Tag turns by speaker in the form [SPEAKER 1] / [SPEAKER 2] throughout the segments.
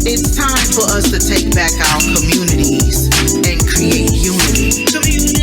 [SPEAKER 1] It's time for us to take back our communities and create unity. Community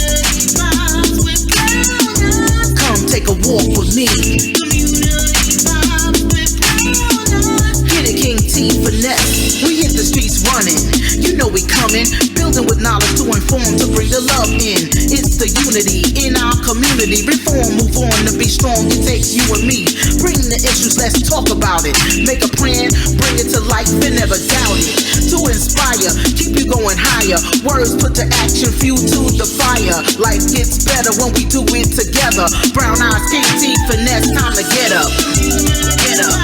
[SPEAKER 1] vibes with Coulanges. Come take a walk with me. Community vibes with Coulanges. Get it, King T finesse. We hit the streets running. You know we coming. Building with knowledge to inform, to bring the love in. It's the unity in our community. Reform, move on to be strong. It takes you and me. Bring the issues, let's talk about it. Make a plan, bring it to life and never doubt it. To inspire, keep you going higher. Words put to action, fuel to the fire. Life gets better when we do it together. Brown eyes, King T, finesse, time to get up. Get up.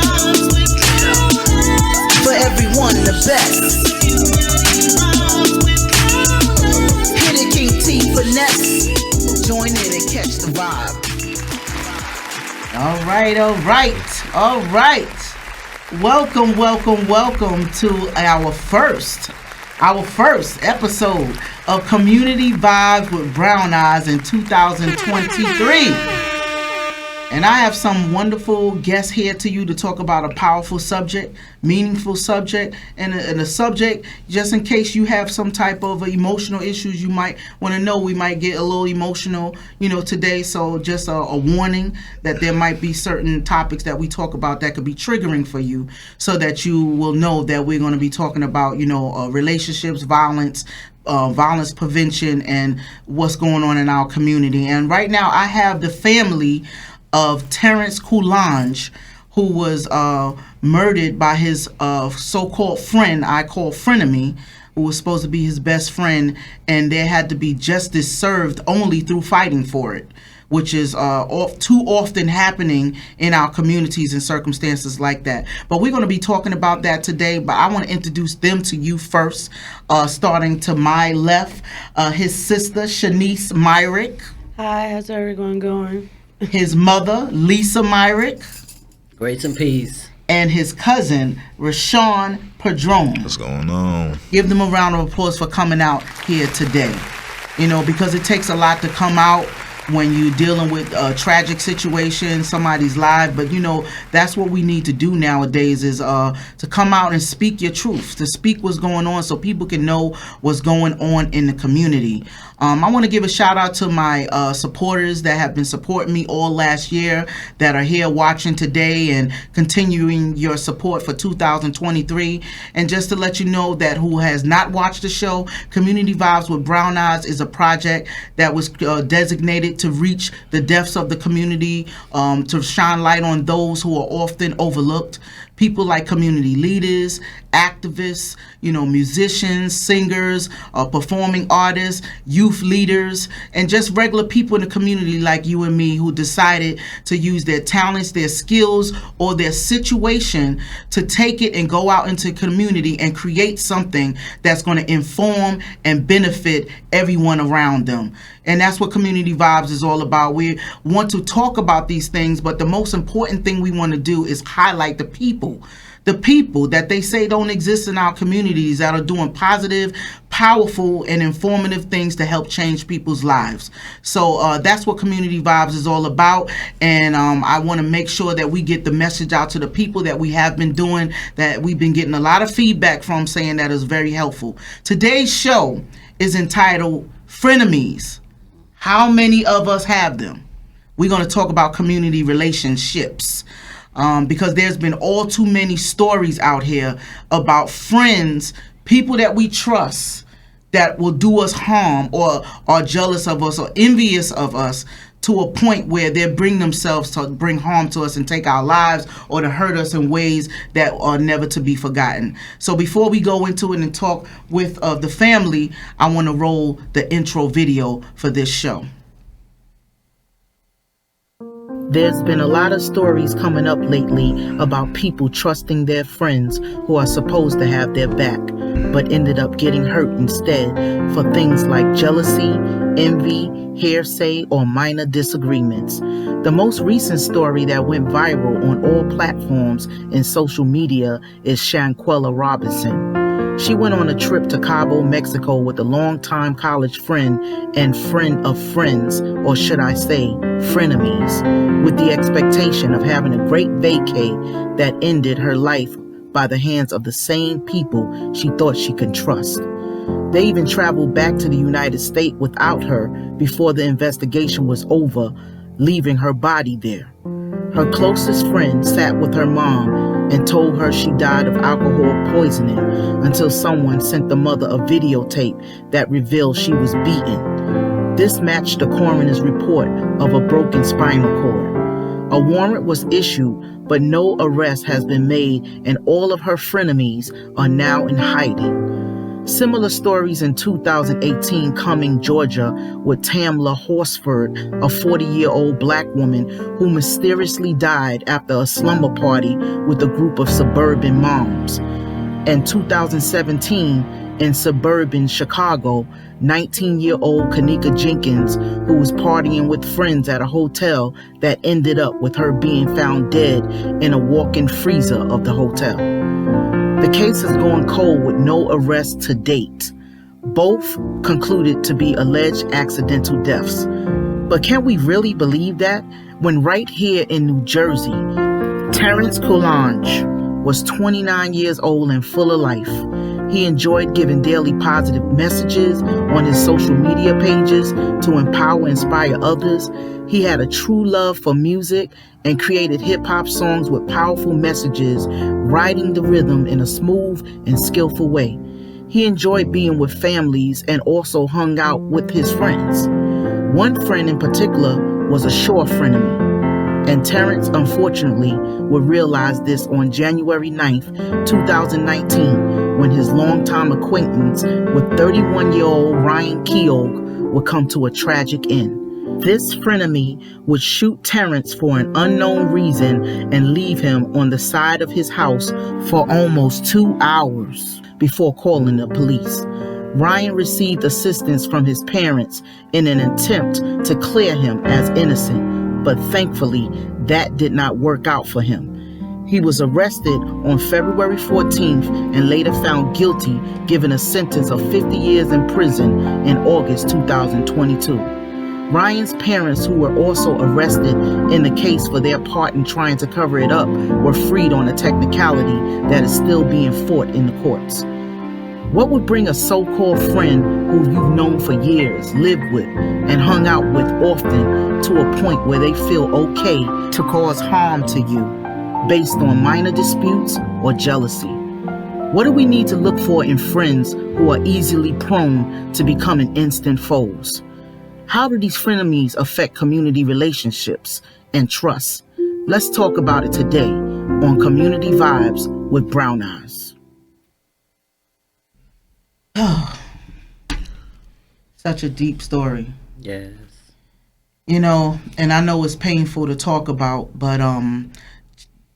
[SPEAKER 1] For everyone the best. Hit it, King T, finesse. Join in and catch the vibe. All right. Welcome to our first episode of Community Vibes with Brown Eyes in 2023. And I have some wonderful guests here to you to talk about a powerful subject, meaningful subject, and a subject, just in case you have some type of emotional issues you might want to know. We might get a little emotional, today. So just a warning that there might be certain topics that we talk about that could be triggering for you, so that you will know that we're going to be talking about, relationships, violence prevention, and what's going on in our community. And right now I have the family of Terrence Coulanges, who was murdered by his so-called friend, I call Frenemy, who was supposed to be his best friend, and there had to be justice served only through fighting for it, which is too often happening in our communities and circumstances like that. But we're going to be talking about that today, but I want to introduce them to you first, starting to my left, his sister, Shanise Myrick.
[SPEAKER 2] Hi, how's everyone going?
[SPEAKER 1] His mother, Lisa Myrick.
[SPEAKER 3] Grace and peace.
[SPEAKER 1] And his cousin, Rasean Padron.
[SPEAKER 4] What's going on?
[SPEAKER 1] Give them a round of applause for coming out here today. Because it takes a lot to come out when you're dealing with a tragic situation, somebody's life. But, that's what we need to do nowadays is to come out and speak your truth, to speak what's going on so people can know what's going on in the community. I want to give a shout out to my supporters that have been supporting me all last year, that are here watching today and continuing your support for 2023. And just to let you know that who has not watched the show, Community Vibes with Brown Eyes is a project that was designated to reach the depths of the community, to shine light on those who are often overlooked. People like community leaders, activists, musicians, singers, performing artists, youth leaders, and just regular people in the community like you and me who decided to use their talents, their skills, or their situation to take it and go out into the community and create something that's going to inform and benefit everyone around them. And that's what Community Vibes is all about. We want to talk about these things, but the most important thing we want to do is highlight the people that they say don't exist in our communities, that are doing positive, powerful, and informative things to help change people's lives. So that's what Community Vibes is all about. And I want to make sure that we get the message out to the people that we have been doing, that we've been getting a lot of feedback from, saying that is very helpful. Today's show is entitled Frenemies. How many of us have them? We're going to talk about community relationships. Because there's been all too many stories out here about friends, people that we trust, that will do us harm or are jealous of us or envious of us to a point where they bring themselves to bring harm to us and take our lives or to hurt us in ways that are never to be forgotten. So before we go into it and talk with the family, I want to roll the intro video for this show. There's been a lot of stories coming up lately about people trusting their friends who are supposed to have their back, but ended up getting hurt instead for things like jealousy, envy, hearsay, or minor disagreements. The most recent story that went viral on all platforms in social media is Shanquella Robinson. She went on a trip to Cabo, Mexico with a longtime college friend and friend of friends, or should I say, frenemies, with the expectation of having a great vacay that ended her life by the hands of the same people she thought she could trust. They even traveled back to the United States without her before the investigation was over, leaving her body there. Her closest friend sat with her mom and told her she died of alcohol poisoning until someone sent the mother a videotape that revealed she was beaten. This matched the coroner's report of a broken spinal cord. A warrant was issued, but no arrest has been made, and all of her frenemies are now in hiding. Similar stories in 2018 Cumming, Georgia, with Tamla Horsford, a 40-year-old black woman who mysteriously died after a slumber party with a group of suburban moms. And 2017 in suburban Chicago, 19-year-old Kanika Jenkins, who was partying with friends at a hotel that ended up with her being found dead in a walk-in freezer of the hotel. The case has gone cold with no arrests to date. Both concluded to be alleged accidental deaths. But can we really believe that when right here in New Jersey, Terrence Coulanges was 29 years old and full of life. He enjoyed giving daily positive messages on his social media pages to empower and inspire others. He had a true love for music and created hip-hop songs with powerful messages, riding the rhythm in a smooth and skillful way. He enjoyed being with families and also hung out with his friends. One friend in particular was a sure frenemy, and Terrence unfortunately would realize this on January 9th, 2019, when his longtime acquaintance with 31-year-old Ryan Keogh would come to a tragic end. This frenemy would shoot Terrence for an unknown reason and leave him on the side of his house for almost 2 hours before calling the police. Ryan received assistance from his parents in an attempt to clear him as innocent, but thankfully that did not work out for him. He was arrested on February 14th and later found guilty, given a sentence of 50 years in prison in August 2022. Ryan's parents, who were also arrested in the case for their part in trying to cover it up, were freed on a technicality that is still being fought in the courts. What would bring a so-called friend who you've known for years, lived with, and hung out with often to a point where they feel okay to cause harm to you based on minor disputes or jealousy? What do we need to look for in friends who are easily prone to becoming instant foes? How do these frenemies affect community relationships and trust? Let's talk about it today on Community Vibes with Brown Eyes. Oh, such a deep story.
[SPEAKER 3] Yes.
[SPEAKER 1] You know, and I know it's painful to talk about, but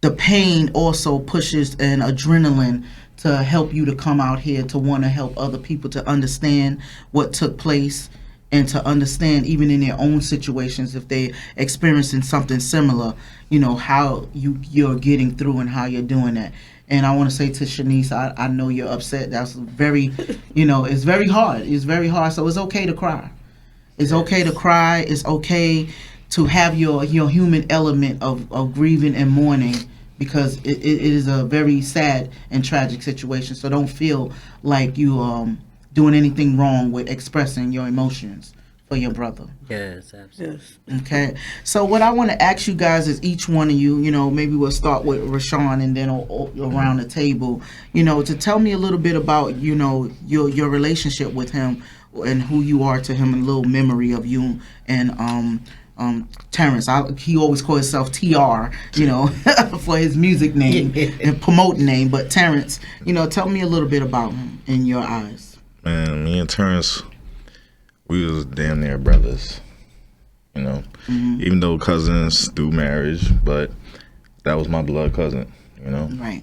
[SPEAKER 1] the pain also pushes an adrenaline to help you to come out here to want to help other people to understand what took place and to understand even in their own situations, if they're experiencing something similar, you know, how you're getting through and how you're doing that. And I want to say to Shanise, I know you're upset. That's very, you know, it's very hard. It's very hard. So it's okay to cry. It's okay to cry. It's okay to have your human element of grieving and mourning, because it is a very sad and tragic situation. So don't feel like you doing anything wrong with expressing your emotions for your brother.
[SPEAKER 3] Yes, absolutely.
[SPEAKER 2] Yes.
[SPEAKER 1] Okay. So what I want to ask you guys is, each one of you, you know, maybe we'll start with Rasean and then around the table, you know, to tell me a little bit about, you know, your relationship with him and who you are to him, and a little memory of you and Terrence. He always calls himself TR, you know, for his music name and promote name. But Terrence, you know, tell me a little bit about him in your eyes.
[SPEAKER 4] Man, me and Terrence, we was damn near brothers, you know. Even though cousins through marriage, but that was my blood cousin, you know.
[SPEAKER 1] Right.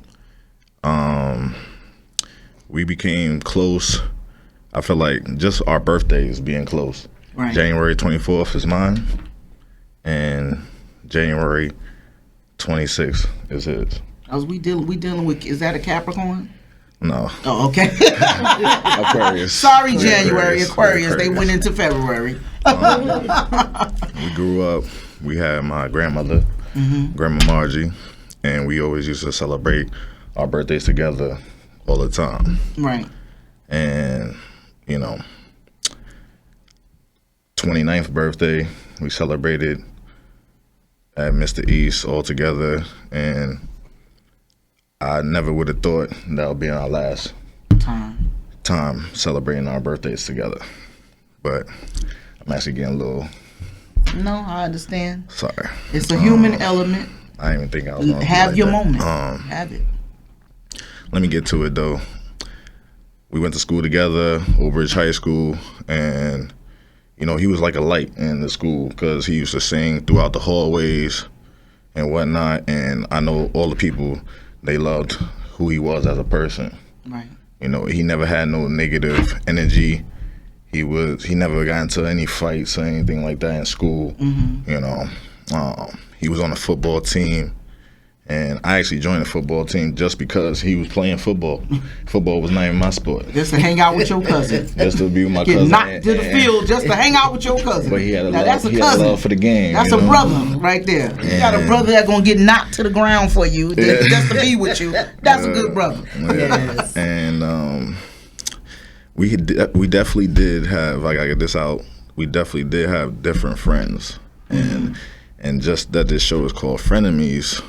[SPEAKER 4] We became close. I feel like just our birthdays being close.
[SPEAKER 1] Right.
[SPEAKER 4] January 24th is mine, and January 26th is his.
[SPEAKER 1] We dealing with, is that a Capricorn?
[SPEAKER 4] No.
[SPEAKER 1] Oh, okay.
[SPEAKER 4] Aquarius.
[SPEAKER 1] Sorry, January. Aquarius. They
[SPEAKER 4] Aquarius.
[SPEAKER 1] went into February.
[SPEAKER 4] We grew up. We had my grandmother, Grandma Margie, and we always used to celebrate our birthdays together all the time.
[SPEAKER 1] Right.
[SPEAKER 4] And, 29th birthday, we celebrated at Mr. East all together, and I never would have thought that would be our last time celebrating our birthdays together. But I'm actually getting a little...
[SPEAKER 1] No, I understand.
[SPEAKER 4] Sorry.
[SPEAKER 1] It's a human element.
[SPEAKER 4] I didn't even think I was going to
[SPEAKER 1] Have your
[SPEAKER 4] that.
[SPEAKER 1] moment. Have it.
[SPEAKER 4] Let me get to it, though. We went to school together, Oak Ridge High School, and, he was like a light in the school because he used to sing throughout the hallways and whatnot, and I know all the people, they loved who he was as a person.
[SPEAKER 1] Right.
[SPEAKER 4] He never had no negative energy. He never got into any fights or anything like that in school. He was on a football team, and I actually joined the football team just because he was playing football. Football was not even my sport.
[SPEAKER 1] Just to hang out with your cousin.
[SPEAKER 4] Just to be with my
[SPEAKER 1] Get
[SPEAKER 4] cousin.
[SPEAKER 1] knocked to the field just to hang out with your cousin.
[SPEAKER 4] But he had a
[SPEAKER 1] that's a
[SPEAKER 4] he
[SPEAKER 1] cousin.
[SPEAKER 4] had love for the game.
[SPEAKER 1] That's a brother right there. You got a brother that's gonna get knocked to the ground for you just to be with you. That's a good brother.
[SPEAKER 3] Yes.
[SPEAKER 4] And we definitely did have, I gotta get this out, we definitely did have different friends. And just that this show is called Frenemies,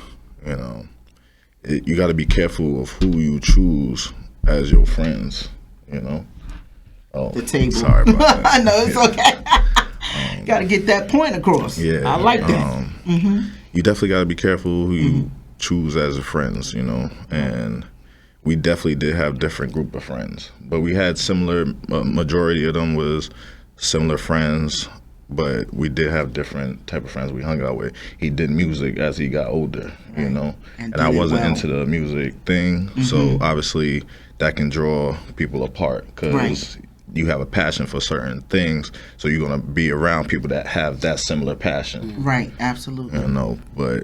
[SPEAKER 4] you got to be careful of who you choose as your friends, Oh,
[SPEAKER 1] The table.
[SPEAKER 4] Sorry about that.
[SPEAKER 1] I know, it's okay. Got to get that point across.
[SPEAKER 4] Yeah.
[SPEAKER 1] I like that.
[SPEAKER 4] You definitely got to be careful who you choose as friends, and we definitely did have different group of friends, but we had similar, majority of them was similar friends, but we did have different type of friends we hung out with. He did music as he got older, and I wasn't into the music thing, so obviously that can draw people apart because you have a passion for certain things, so you're gonna be around people that have that similar passion.
[SPEAKER 1] Right, absolutely.
[SPEAKER 4] But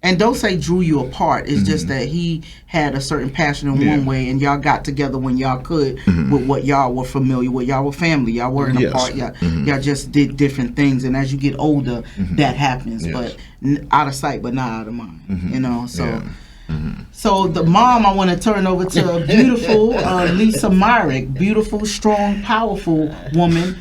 [SPEAKER 1] And don't say drew you apart. It's just that he had a certain passion in one way, and y'all got together when y'all could with what y'all were familiar with. Y'all were family. Y'all weren't apart. Y'all just did different things. And as you get older, that happens. But out of sight, but not out of mind. So. So the mom, I want to turn over to beautiful Lisa Myrick, beautiful, strong, powerful woman.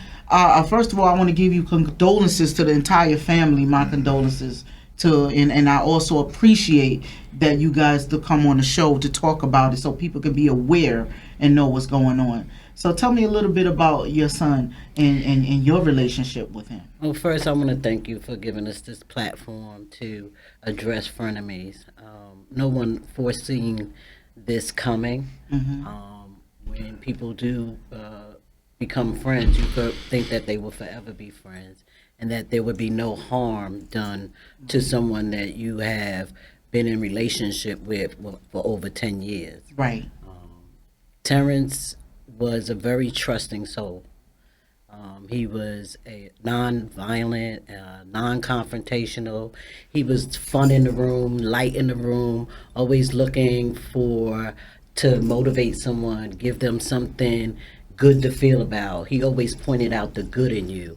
[SPEAKER 1] First of all, I want to give you condolences to the entire family. My condolences. And I also appreciate that you guys to come on the show to talk about it so people can be aware and know what's going on. So tell me a little bit about your son and your relationship with him.
[SPEAKER 3] Well, first I want to thank you for giving us this platform to address frenemies. No one foreseen this coming. When people do become friends, you could think that they will forever be friends, and that there would be no harm done to someone that you have been in relationship with for over 10 years.
[SPEAKER 1] Right.
[SPEAKER 3] Terrence was a very trusting soul. He was a non-violent, non-confrontational. He was fun in the room, light in the room, always looking to motivate someone, give them something good to feel about. He always pointed out the good in you.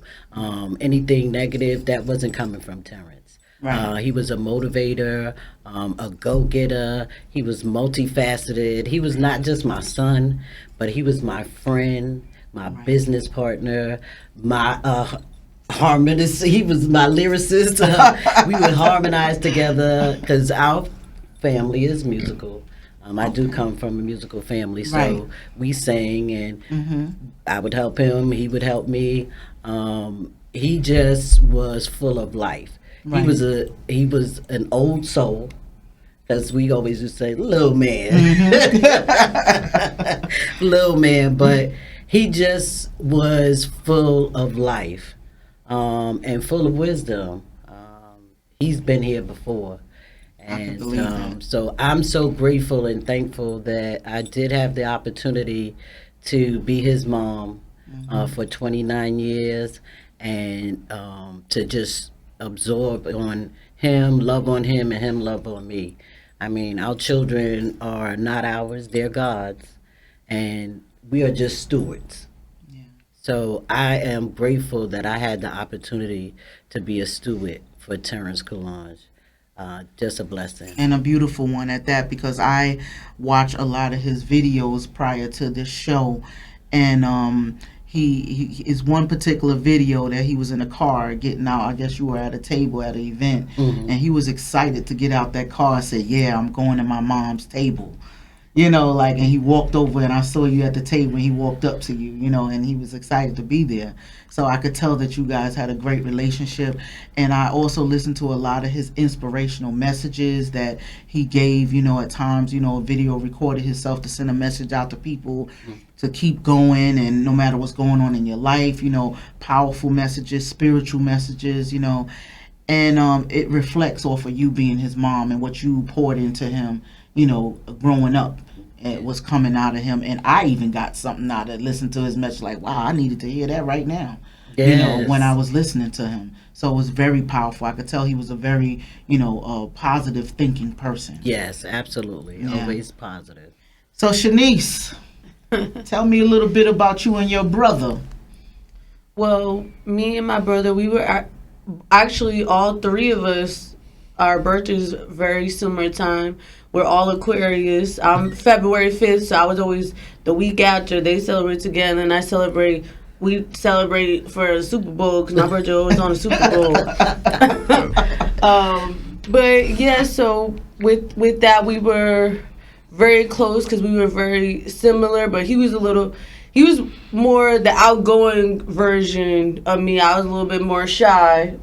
[SPEAKER 3] Anything negative, that wasn't coming from Terrence.
[SPEAKER 1] Right.
[SPEAKER 3] He was a motivator, a go-getter. He was multifaceted. He was not just my son, but he was my friend, my business partner, my harmonist. He was my lyricist. We would harmonize together because our family is musical. I do come from a musical family, so we sang, and I would help him, he would help me. He just was full of life. Right. He was an old soul, because we always used to say, little man. Little man, but he just was full of life and full of wisdom. He's been here before. And so I'm so grateful and thankful that I did have the opportunity to be his mom for 29 years and to just absorb on him, love on him, and him love on me I mean, our children are not ours, they're God's, and we are just stewards. So I am grateful that I had the opportunity to be a steward for Terrence Coulanges. Just a blessing.
[SPEAKER 1] And a beautiful one at that, because I watch a lot of his videos prior to this show, and he is one particular video that he was in a car getting out. I guess you were at a table at an event, and he was excited to get out that car and said, "Yeah, I'm going to my mom's table." You know, like, and he walked over and I saw you at the table and he walked up to you, you know, and he was excited to be there. So I could tell that you guys had a great relationship. And I also listened to a lot of his inspirational messages that he gave, you know, at times, you know, a video recorded himself to send a message out to people to keep going, and no matter what's going on in your life, you know, powerful messages, spiritual messages, you know, and it reflects off of you being his mom and what you poured into him, you know, growing up. It was coming out of him, and I even got something out of listening to his message, like, wow, I needed to hear that right now.
[SPEAKER 3] Yes.
[SPEAKER 1] You know, when I was listening to him. So it was very powerful. I could tell he was a very, you know, positive thinking person.
[SPEAKER 3] Yes, absolutely.
[SPEAKER 1] Yeah.
[SPEAKER 3] Always positive.
[SPEAKER 1] So Shanise, tell me a little bit about you and your brother.
[SPEAKER 2] Well, me and my brother, we were actually all three of us. Our birthdays very similar time. We're all Aquarius. I'm February 5th, so I was always the week after. They celebrate together, and we celebrate for the Super Bowl because my birthday always on the Super Bowl. But yeah, so with that, we were very close because we were very similar. But he was more the outgoing version of me. I was a little bit more shy,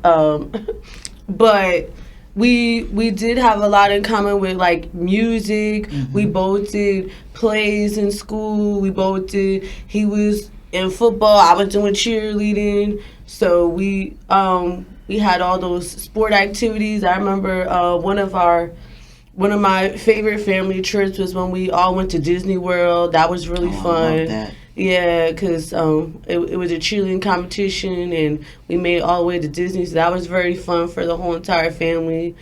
[SPEAKER 2] but. We did have a lot in common with, like, music. We both did plays in school. He was in football. I was doing cheerleading. So we had all those sport activities. I remember one of my favorite family trips was when we all went to Disney World. That was really fun.
[SPEAKER 1] I love that.
[SPEAKER 2] Yeah, because it was a cheerleading competition, and we made it all the way to Disney, so that was very fun for the whole entire family.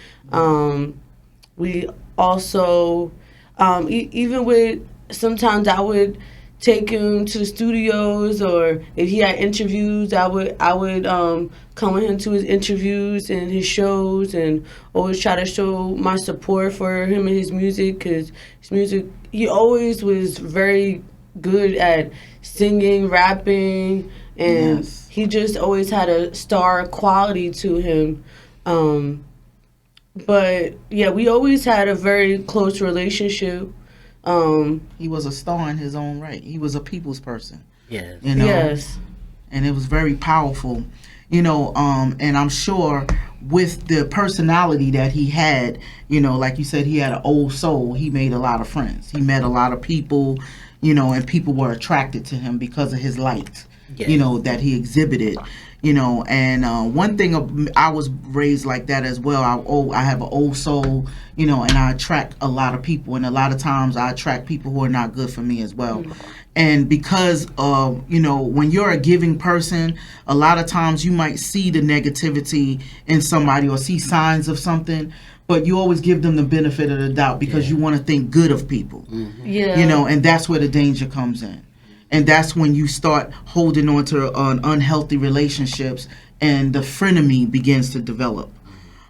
[SPEAKER 2] We also, even with, sometimes I would take him to the studios, or if he had interviews, I would come with him to his interviews and his shows, and always try to show my support for him and his music, because his music, he always was very good at singing, rapping, and he just always had a star quality to him. But yeah, we always had a very close relationship.
[SPEAKER 1] He was a star in his own right. He was a people's person.
[SPEAKER 3] Yes.
[SPEAKER 1] You know?
[SPEAKER 2] Yes.
[SPEAKER 1] And it was very powerful. You know, and I'm sure with the personality that he had, you know, like you said, he had an old soul. He made a lot of friends. He met a lot of people, you know, and people were attracted to him because of his light, you know, that he exhibited, you know. And one thing, I was raised like that as well. I have an old soul, you know, and I attract a lot of people. And a lot of times I attract people who are not good for me as well. And because of, you know, when you're a giving person, a lot of times you might see the negativity in somebody or see signs of something, but you always give them the benefit of the doubt because you want to think good of people.
[SPEAKER 2] Yeah.
[SPEAKER 1] You know, and that's where the danger comes in. And that's when you start holding on to unhealthy relationships and the frenemy begins to develop.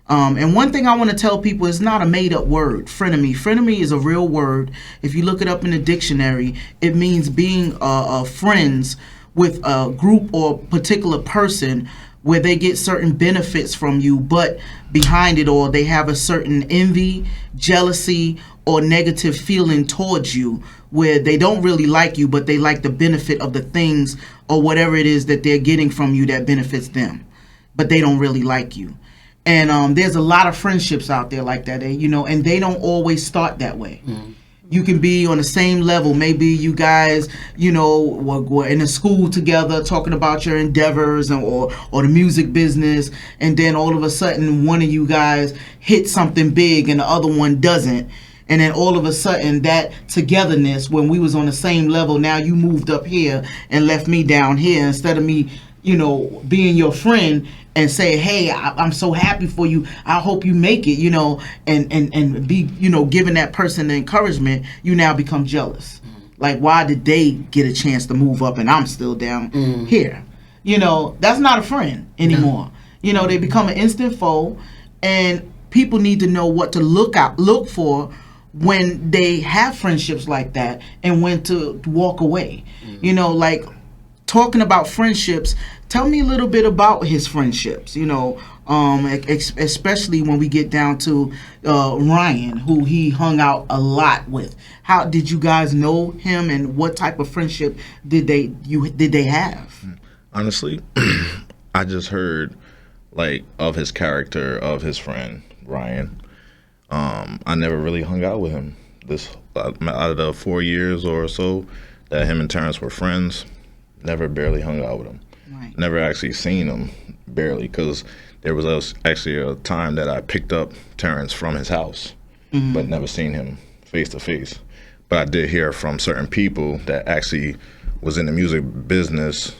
[SPEAKER 1] And one thing I want to tell people is not a made-up word, frenemy. Frenemy is a real word. If you look it up in the dictionary, it means being friends with a group or particular person where they get certain benefits from you, but behind it all, they have a certain envy, jealousy, or negative feeling towards you, where they don't really like you, but they like the benefit of the things or whatever it is that they're getting from you that benefits them, but they don't really like you. And there's a lot of friendships out there like that, you know, and they don't always start that way. You can be on the same level. Maybe you guys, you know, were in a school together talking about your endeavors or the music business, and then all of a sudden one of you guys hits something big and the other one doesn't. And then all of a sudden that togetherness, when we was on the same level, now you moved up here and left me down here. Instead of me being your friend and say, hey, I'm so happy for you, I hope you make it, and be, giving that person the encouragement, you now become jealous. Like, why did they get a chance to move up and I'm still down here? That's not a friend anymore. They become an instant foe, and people need to know what to look for when they have friendships like that, and when to walk away. Like, talking about friendships, tell me a little bit about his friendships, especially when we get down to Ryan, who he hung out a lot with. How did you guys know him, and what type of friendship did they have?
[SPEAKER 4] Honestly, I just heard of his character, of his friend Ryan. I never really hung out with him. Out of the 4 years or so that him and Terrence were friends, never barely hung out with him.
[SPEAKER 1] Right.
[SPEAKER 4] Never actually seen him, barely, because there was actually a time that I picked up Terrence from his house, but never seen him face to face. But I did hear from certain people that actually was in the music business.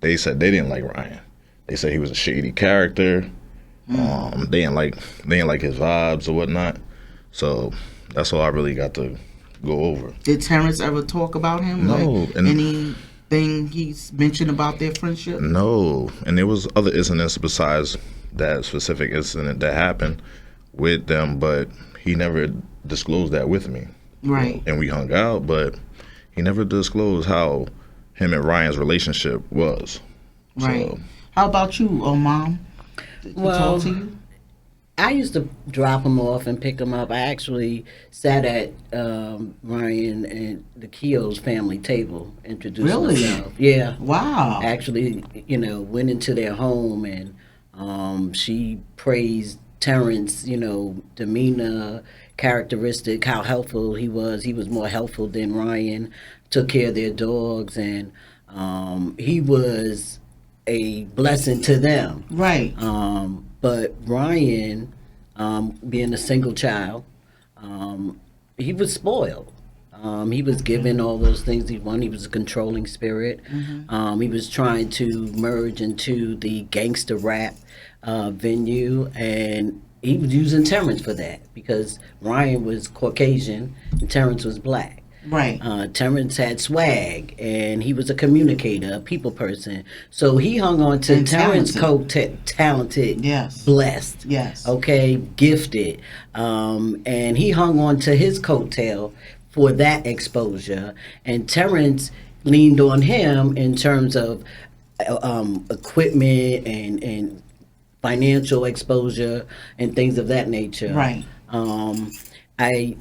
[SPEAKER 4] They said they didn't like Ryan. They said he was a shady character. They didn't like his vibes or whatnot. So that's all I really got to go over.
[SPEAKER 1] Did Terrence ever talk about him?
[SPEAKER 4] No.
[SPEAKER 1] Anything he's mentioned about their friendship?
[SPEAKER 4] No. And there was other incidents besides that specific incident that happened with them, but he never disclosed that with me.
[SPEAKER 1] Right.
[SPEAKER 4] And we hung out, but he never disclosed how him and Ryan's relationship was.
[SPEAKER 1] Right.
[SPEAKER 4] So,
[SPEAKER 1] how about you, Mom? Did he talk to you?
[SPEAKER 3] I used to drop him off and pick him up. I actually sat at Ryan and the Keogh's family table, introduced myself. Yeah.
[SPEAKER 1] Wow.
[SPEAKER 3] Actually, went into their home, and she praised Terrence, demeanor, characteristic, how helpful he was. He was more helpful than Ryan, took care of their dogs, and he was a blessing to them.
[SPEAKER 1] Right.
[SPEAKER 3] But Ryan, being a single child, he was spoiled. He was given all those things he wanted. He was a controlling spirit. He was trying to merge into the gangster rap venue, and he was using Terrence for that because Ryan was Caucasian and Terrence was black.
[SPEAKER 1] Right.
[SPEAKER 3] Terrence had swag, and he was a communicator, a people person. So he hung on to
[SPEAKER 1] And
[SPEAKER 3] Terrence talented,
[SPEAKER 1] Yes.
[SPEAKER 3] blessed,
[SPEAKER 1] Yes.
[SPEAKER 3] okay, gifted, and he hung on to his coattail for that exposure. And Terrence leaned on him in terms of equipment and financial exposure and things of that nature.
[SPEAKER 1] Right.
[SPEAKER 3] I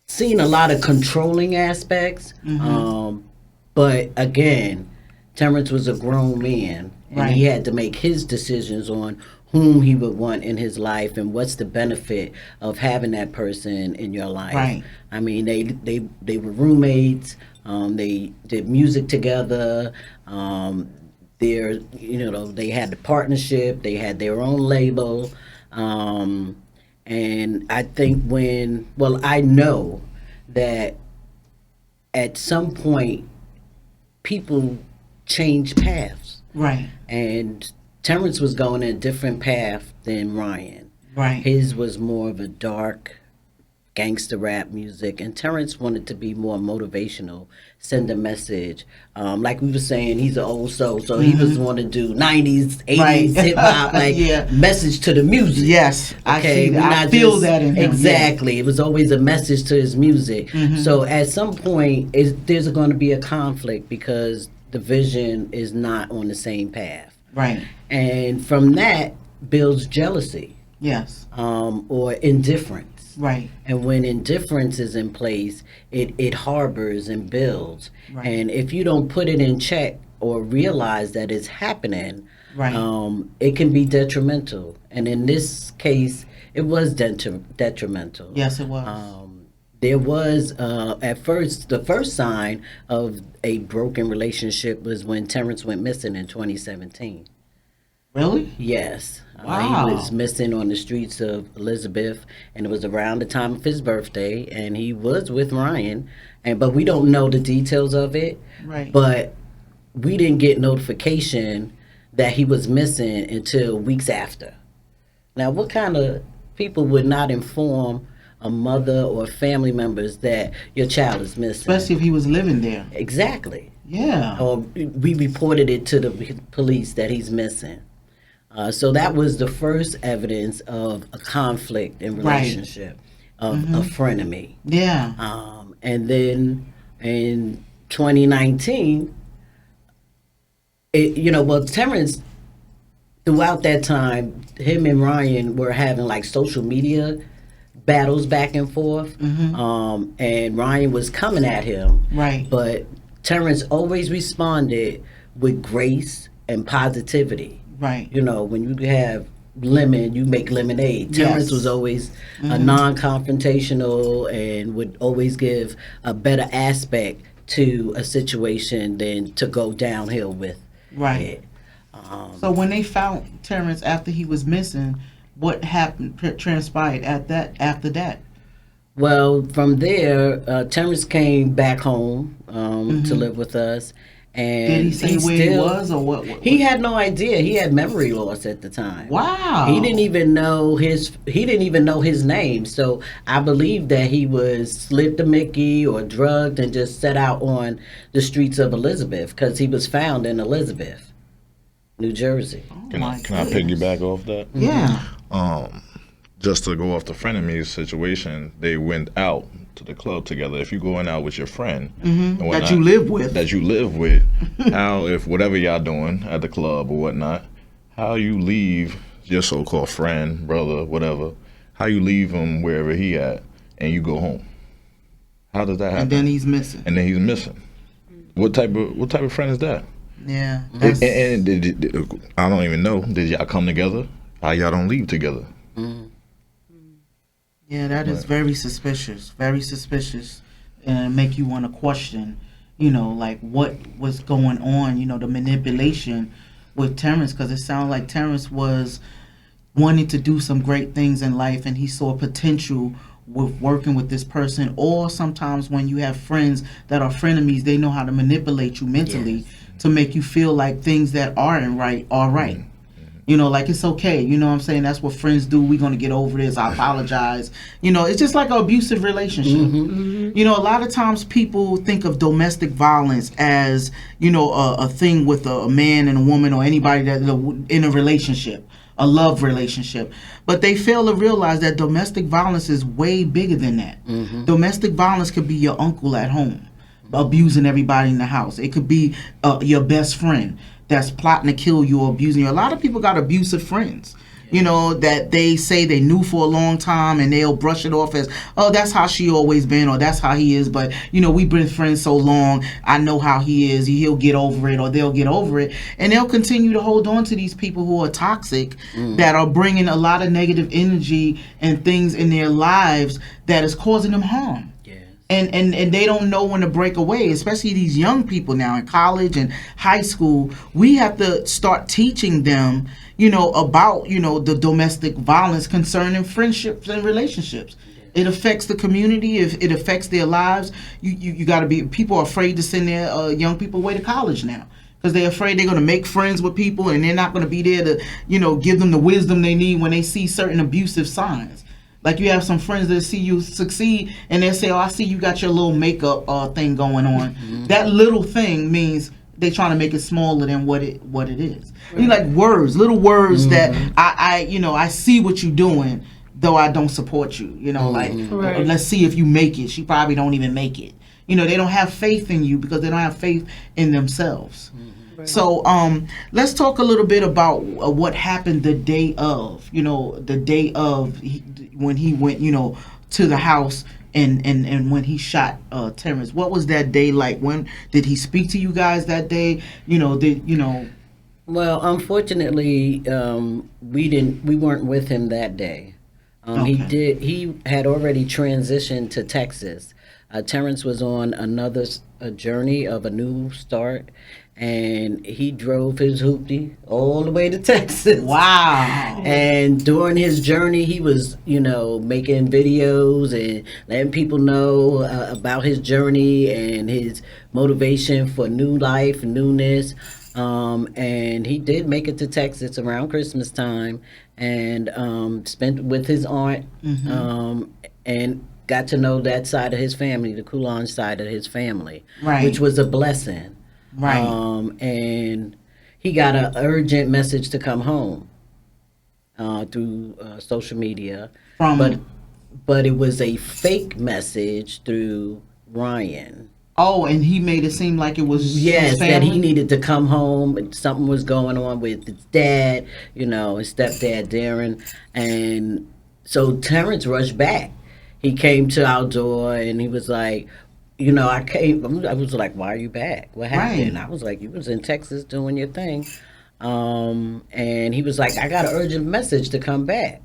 [SPEAKER 3] seen a lot of controlling aspects, but again, Terrence was a grown man, and he had to make his decisions on whom he would want in his life and what's the benefit of having that person in your life.
[SPEAKER 1] Right.
[SPEAKER 3] I mean, they were roommates. They did music together. They had the partnership. They had their own label. And I think I know that at some point people change paths.
[SPEAKER 1] Right.
[SPEAKER 3] And Terrence was going a different path than Ryan.
[SPEAKER 1] Right.
[SPEAKER 3] His was more of a dark gangster rap music, and Terrence wanted to be more motivational, send a message. Like we were saying, he's an old soul, so he was want to do 90s, 80s
[SPEAKER 1] Right.
[SPEAKER 3] hip hop, message to the music.
[SPEAKER 1] Yes.
[SPEAKER 3] Okay,
[SPEAKER 1] I feel that in him.
[SPEAKER 3] Exactly. It was always a message to his music. So at some point, there's going to be a conflict because the vision is not on the same path.
[SPEAKER 1] Right.
[SPEAKER 3] And from that builds jealousy.
[SPEAKER 1] Yes.
[SPEAKER 3] Or indifference.
[SPEAKER 1] Right.
[SPEAKER 3] And when indifference is in place, it harbors and builds.
[SPEAKER 1] Right.
[SPEAKER 3] And if you don't put it in check or realize that it's happening,
[SPEAKER 1] right.
[SPEAKER 3] It can be detrimental. And in this case, it was detrimental.
[SPEAKER 1] Yes, it was.
[SPEAKER 3] There was, at first, the first sign of a broken relationship was when Terrence went missing in 2017.
[SPEAKER 1] Really?
[SPEAKER 3] Yes.
[SPEAKER 1] Wow.
[SPEAKER 3] He was missing on the streets of Elizabeth, and it was around the time of his birthday, and he was with Ryan, but we don't know the details of it.
[SPEAKER 1] Right.
[SPEAKER 3] But we didn't get notification that he was missing until weeks after. Now, what kind of people would not inform a mother or family members that your child is missing?
[SPEAKER 1] Especially if he was living there.
[SPEAKER 3] Exactly.
[SPEAKER 1] Yeah.
[SPEAKER 3] Or we reported it to the police that he's missing. So that was the first evidence of a conflict in relationship, of a frenemy.
[SPEAKER 1] Yeah.
[SPEAKER 3] And then in 2019, Terrence, throughout that time, him and Ryan were having like social media battles back and forth. And Ryan was coming at him.
[SPEAKER 1] Right.
[SPEAKER 3] But Terrence always responded with grace and positivity.
[SPEAKER 1] Right.
[SPEAKER 3] You know, when you have lemon, you make lemonade. Terrence was always a non-confrontational and would always give a better aspect to a situation than to go downhill with.
[SPEAKER 1] Right.
[SPEAKER 3] it.
[SPEAKER 1] So when they found Terrence after he was missing, what happened, transpired after that?
[SPEAKER 3] Well, from there, Terrence came back home to live with us. And
[SPEAKER 1] Did he say where he was or what?
[SPEAKER 3] He had no idea. He had memory loss at the time.
[SPEAKER 1] Wow.
[SPEAKER 3] He didn't even know his name. So I believe that he was slipped a Mickey or drugged and just set out on the streets of Elizabeth, because he was found in Elizabeth, New Jersey.
[SPEAKER 4] Can I piggyback off that?
[SPEAKER 1] Yeah.
[SPEAKER 4] Just to go off the Frenemies situation, they went out to the club together. If you're going out with your friend and whatnot,
[SPEAKER 1] That you live with,
[SPEAKER 4] how, if whatever y'all doing at the club or whatnot, how you leave your so-called friend, brother, whatever, how you leave him wherever he at and you go home? How does that happen?
[SPEAKER 1] and then he's missing.
[SPEAKER 4] What type of friend is that?
[SPEAKER 1] Yeah.
[SPEAKER 4] And I don't even know. Did y'all come together? How y'all don't leave together?
[SPEAKER 1] Yeah, that is very suspicious, and make you want to question, like what was going on, the manipulation with Terrence, because it sounded like Terrence was wanting to do some great things in life, and he saw potential with working with this person. Or sometimes when you have friends that are frenemies, they know how to manipulate you mentally to make you feel like things that aren't right are right. Like it's okay. You know what I'm saying? That's what friends do. We're going to get over this. I apologize. It's just like an abusive relationship. A lot of times people think of domestic violence as, a thing with a man and a woman or anybody that in a relationship, a love relationship. But they fail to realize that domestic violence is way bigger than that. Domestic violence could be your uncle at home abusing everybody in the house. It could be your best friend that's plotting to kill you or abusing you. A lot of people got abusive friends, that they say they knew for a long time, and they'll brush it off as, oh, that's how she always been, or that's how he is. But, we've been friends so long, I know how he is. He'll get over it, or they'll get over it. And they'll continue to hold on to these people who are toxic, that are bringing a lot of negative energy and things in their lives that is causing them harm. And they don't know when to break away, especially these young people now in college and high school. We have to start teaching them, about, the domestic violence concerning friendships and relationships. It affects the community. If it affects their lives, you got to be, people are afraid to send their young people away to college now, because they're afraid they're going to make friends with people and they're not going to be there to, give them the wisdom they need when they see certain abusive signs. Like you have some friends that see you succeed and they say, oh, I see you got your little makeup thing going on. That little thing means they trying to make it smaller than what it is. Right. You like little words that I see what you're doing, though I don't support you. Let's see if you make it. She probably don't even make it. They don't have faith in you because they don't have faith in themselves. Right. So let's talk a little bit about what happened the day of, when he went, to the house and when he shot Terrence. What was that day like? When did he speak to you guys that day?
[SPEAKER 3] Well, unfortunately, we weren't with him that day.
[SPEAKER 1] Okay.
[SPEAKER 3] He had already transitioned to Texas. Terrence was on another journey of a new start, and he drove his hoopty all the way to Texas.
[SPEAKER 1] Wow.
[SPEAKER 3] And during his journey, he was, making videos and letting people know about his journey and his motivation for new life, newness. And he did make it to Texas around Christmas time and spent with his aunt and got to know that side of his family, the Coulanges side of his family,
[SPEAKER 1] Right.
[SPEAKER 3] which was a blessing.
[SPEAKER 1] Right.
[SPEAKER 3] And he got an urgent message to come home through social media, but it was a fake message through Ryan.
[SPEAKER 1] Oh, and he made it seem like it was his
[SPEAKER 3] that he
[SPEAKER 1] family?
[SPEAKER 3] needed to come home and something was going on with his dad, his stepdad Darren, and so Terrence rushed back. He came to our door and he was like, I was like, why are you back? What happened?
[SPEAKER 1] Right.
[SPEAKER 3] I was like, you was in Texas doing your thing. And he was like, I got an urgent message to come back.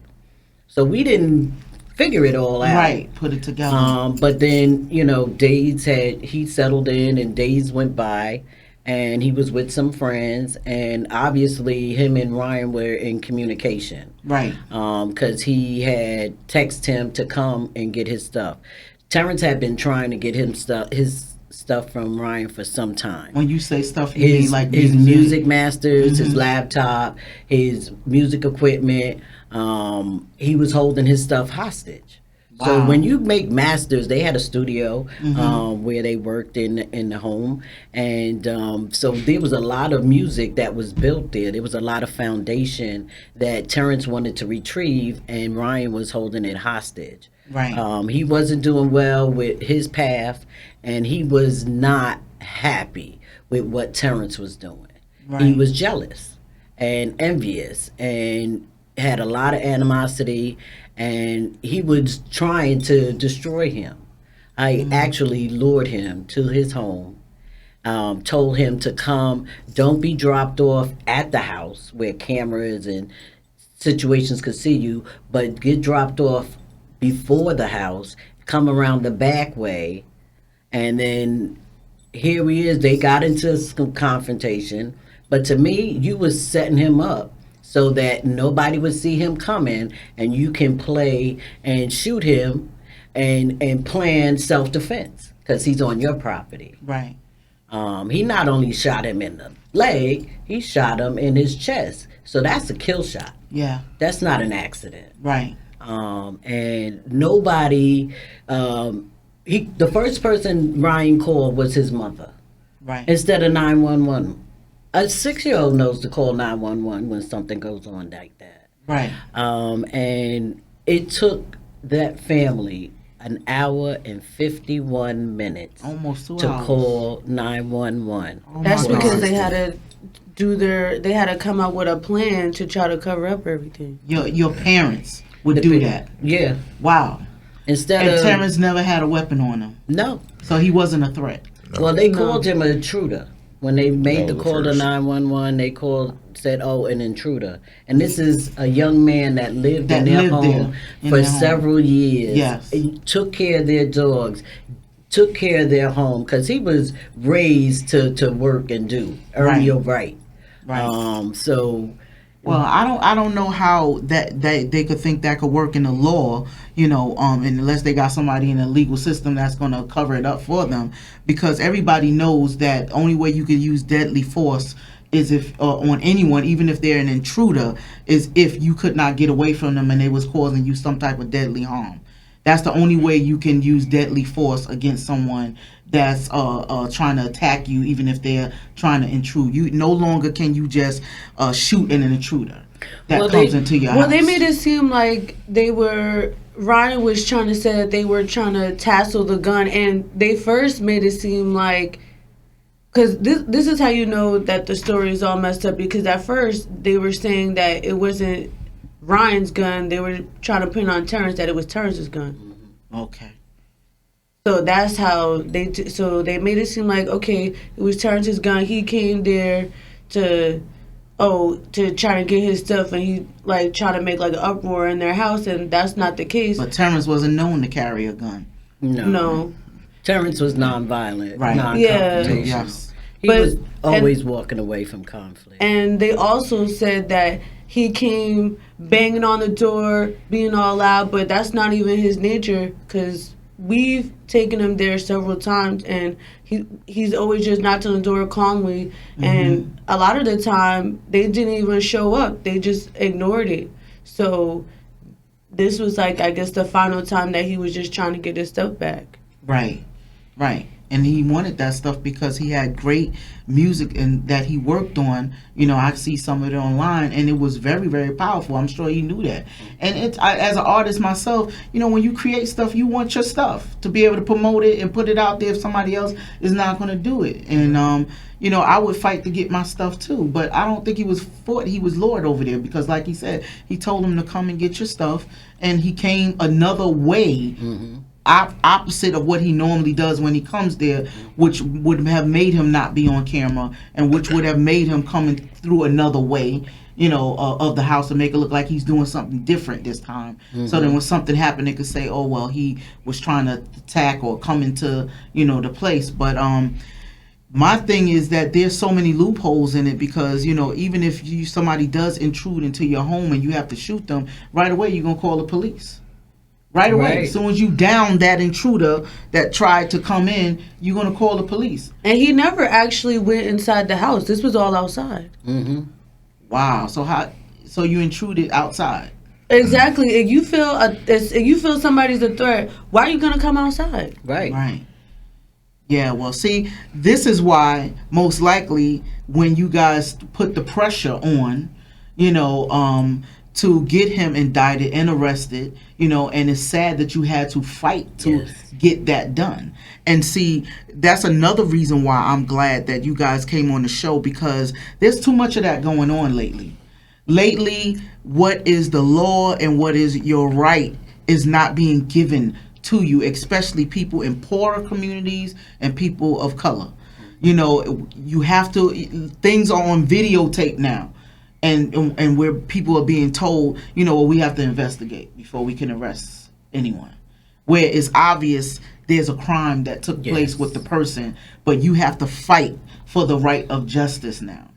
[SPEAKER 3] So we didn't figure it all out.
[SPEAKER 1] Right, put it together.
[SPEAKER 3] But then, he settled in and days went by and he was with some friends and obviously him and Ryan were in communication.
[SPEAKER 1] Right.
[SPEAKER 3] Because he had texted him to come and get his stuff. Terrence had been trying to get his stuff from Ryan for some time.
[SPEAKER 1] When you say stuff, you mean like
[SPEAKER 3] his music masters, his laptop, his music equipment. He was holding his stuff hostage.
[SPEAKER 1] Wow.
[SPEAKER 3] So when you make masters, they had a studio where they worked in the home, and so there was a lot of music that was built there. There was a lot of foundation that Terrence wanted to retrieve, and Ryan was holding it hostage.
[SPEAKER 1] Right.
[SPEAKER 3] He wasn't doing well with his path, and he was not happy with what Terrence was doing.
[SPEAKER 1] Right.
[SPEAKER 3] He was jealous and envious and had a lot of animosity, and he was trying to destroy him. I actually lured him to his home, told him to come, don't be dropped off at the house where cameras and situations could see you, but get dropped off before the house, come around the back way, and then here he is. They got into some confrontation, but to me, you was setting him up so that nobody would see him coming, and you can play and shoot him and plan self-defense because he's on your property.
[SPEAKER 1] Right.
[SPEAKER 3] He not only shot him in the leg, he shot him in his chest. So that's a kill shot.
[SPEAKER 1] Yeah.
[SPEAKER 3] That's not an accident.
[SPEAKER 1] Right.
[SPEAKER 3] And nobody, the first person Ryan called was his mother.
[SPEAKER 1] Right.
[SPEAKER 3] Instead of 911. A 6-year-old knows to call 911 when something goes on like that.
[SPEAKER 1] Right.
[SPEAKER 3] And it took that family an hour and 51 minutes
[SPEAKER 1] Almost 2
[SPEAKER 3] to
[SPEAKER 1] hours.
[SPEAKER 3] call 911.
[SPEAKER 1] Oh
[SPEAKER 2] That's
[SPEAKER 1] my
[SPEAKER 2] because
[SPEAKER 1] God.
[SPEAKER 2] they had to come up with a plan to try to cover up everything.
[SPEAKER 1] Your parents would do that.
[SPEAKER 3] Yeah.
[SPEAKER 1] Wow.
[SPEAKER 3] Instead
[SPEAKER 1] And
[SPEAKER 3] of
[SPEAKER 1] Terrence never had a weapon on him,
[SPEAKER 3] no.
[SPEAKER 1] so he wasn't a threat.
[SPEAKER 3] Well, they called him an intruder. When they made
[SPEAKER 4] That
[SPEAKER 3] the
[SPEAKER 4] was
[SPEAKER 3] call to
[SPEAKER 4] first.
[SPEAKER 3] 911, they said, "Oh, an intruder." And this is a young man that lived
[SPEAKER 1] That
[SPEAKER 3] in their
[SPEAKER 1] lived
[SPEAKER 3] home
[SPEAKER 1] there, in
[SPEAKER 3] for
[SPEAKER 1] their home.
[SPEAKER 3] several years.
[SPEAKER 1] Yes.
[SPEAKER 3] He took care of their dogs, took care of their home, because he was raised to work and earn
[SPEAKER 1] Right.
[SPEAKER 3] your right.
[SPEAKER 1] Right.
[SPEAKER 3] So
[SPEAKER 1] Well, I don't know how that they could think that could work in the law, unless they got somebody in the legal system that's going to cover it up for them, because everybody knows that only way you could use deadly force is if on anyone, even if they're an intruder, is if you could not get away from them and they was causing you some type of deadly harm. That's the only way you can use deadly force against someone that's trying to attack you, even if they're trying to intrude. You no longer can you just shoot at an intruder that comes into your house.
[SPEAKER 2] Well, they made it seem like Ryan was trying to say that they were trying to tassel the gun, and they first made it seem like, because this is how you know that the story is all messed up, because at first they were saying that it wasn't Ryan's gun. They were trying to pin on Terrence that it was Terrence's gun.
[SPEAKER 1] Okay.
[SPEAKER 2] So that's how they made it seem like, okay, it was Terrence's gun. He came there to try to get his stuff, and he tried to make an uproar in their house, and that's not the case.
[SPEAKER 1] But Terrence wasn't known to carry a gun.
[SPEAKER 2] No.
[SPEAKER 3] Terrence was nonviolent,
[SPEAKER 1] Right.
[SPEAKER 3] non-confrontational.
[SPEAKER 1] Yes.
[SPEAKER 3] He was always walking away from conflict.
[SPEAKER 2] And they also said that he came banging on the door, being all loud, but that's not even his nature, because we've taken him there several times, and he's always just knocked on the door calmly. And a lot of the time, they didn't even show up. They just ignored it. So this was like, I guess, the final time that he was just trying to get his stuff back.
[SPEAKER 1] Right. And he wanted that stuff because he had great music and that he worked on. You know, I see some of it online, and it was very, very powerful. I'm sure he knew that. And as an artist myself, you know, when you create stuff, you want your stuff to be able to promote it and put it out there if somebody else is not going to do it. And, you know, I would fight to get my stuff too. But I don't think he was Lord over there, because like he said, he told him to come and get your stuff. And he came another way. Opposite of what he normally does when he comes there, which would have made him not be on camera, and which would have made him coming through another way, you know, of the house, to make it look like he's doing something different this time. So then when something happened, they could say, oh, well, he was trying to attack or come into, you know, the place. But my thing is that there's so many loopholes in it, because, you know, even if somebody does intrude into your home and you have to shoot them, right away you're going to call the police. Right away. As soon as you down that intruder that tried to come in, you're going to call the police.
[SPEAKER 2] And he never actually went inside the house. This was all outside.
[SPEAKER 1] Wow. So you intruded outside.
[SPEAKER 2] Exactly. If you feel somebody's a threat, why are you going to come outside?
[SPEAKER 1] Right. Yeah, well, see, this is why most likely when you guys put the pressure on, you know, to get him indicted and arrested, you know, and it's sad that you had to fight to get that done. And see, that's another reason why I'm glad that you guys came on the show, because there's too much of that going on lately. Lately, what is the law and what is your right is not being given to you, especially people in poorer communities and people of color. You know, you have to, things are on videotape now. And where people are being told, you know, well, we have to investigate before we can arrest anyone. Where it's obvious there's a crime that took place with the person, but you have to fight for the right of justice now.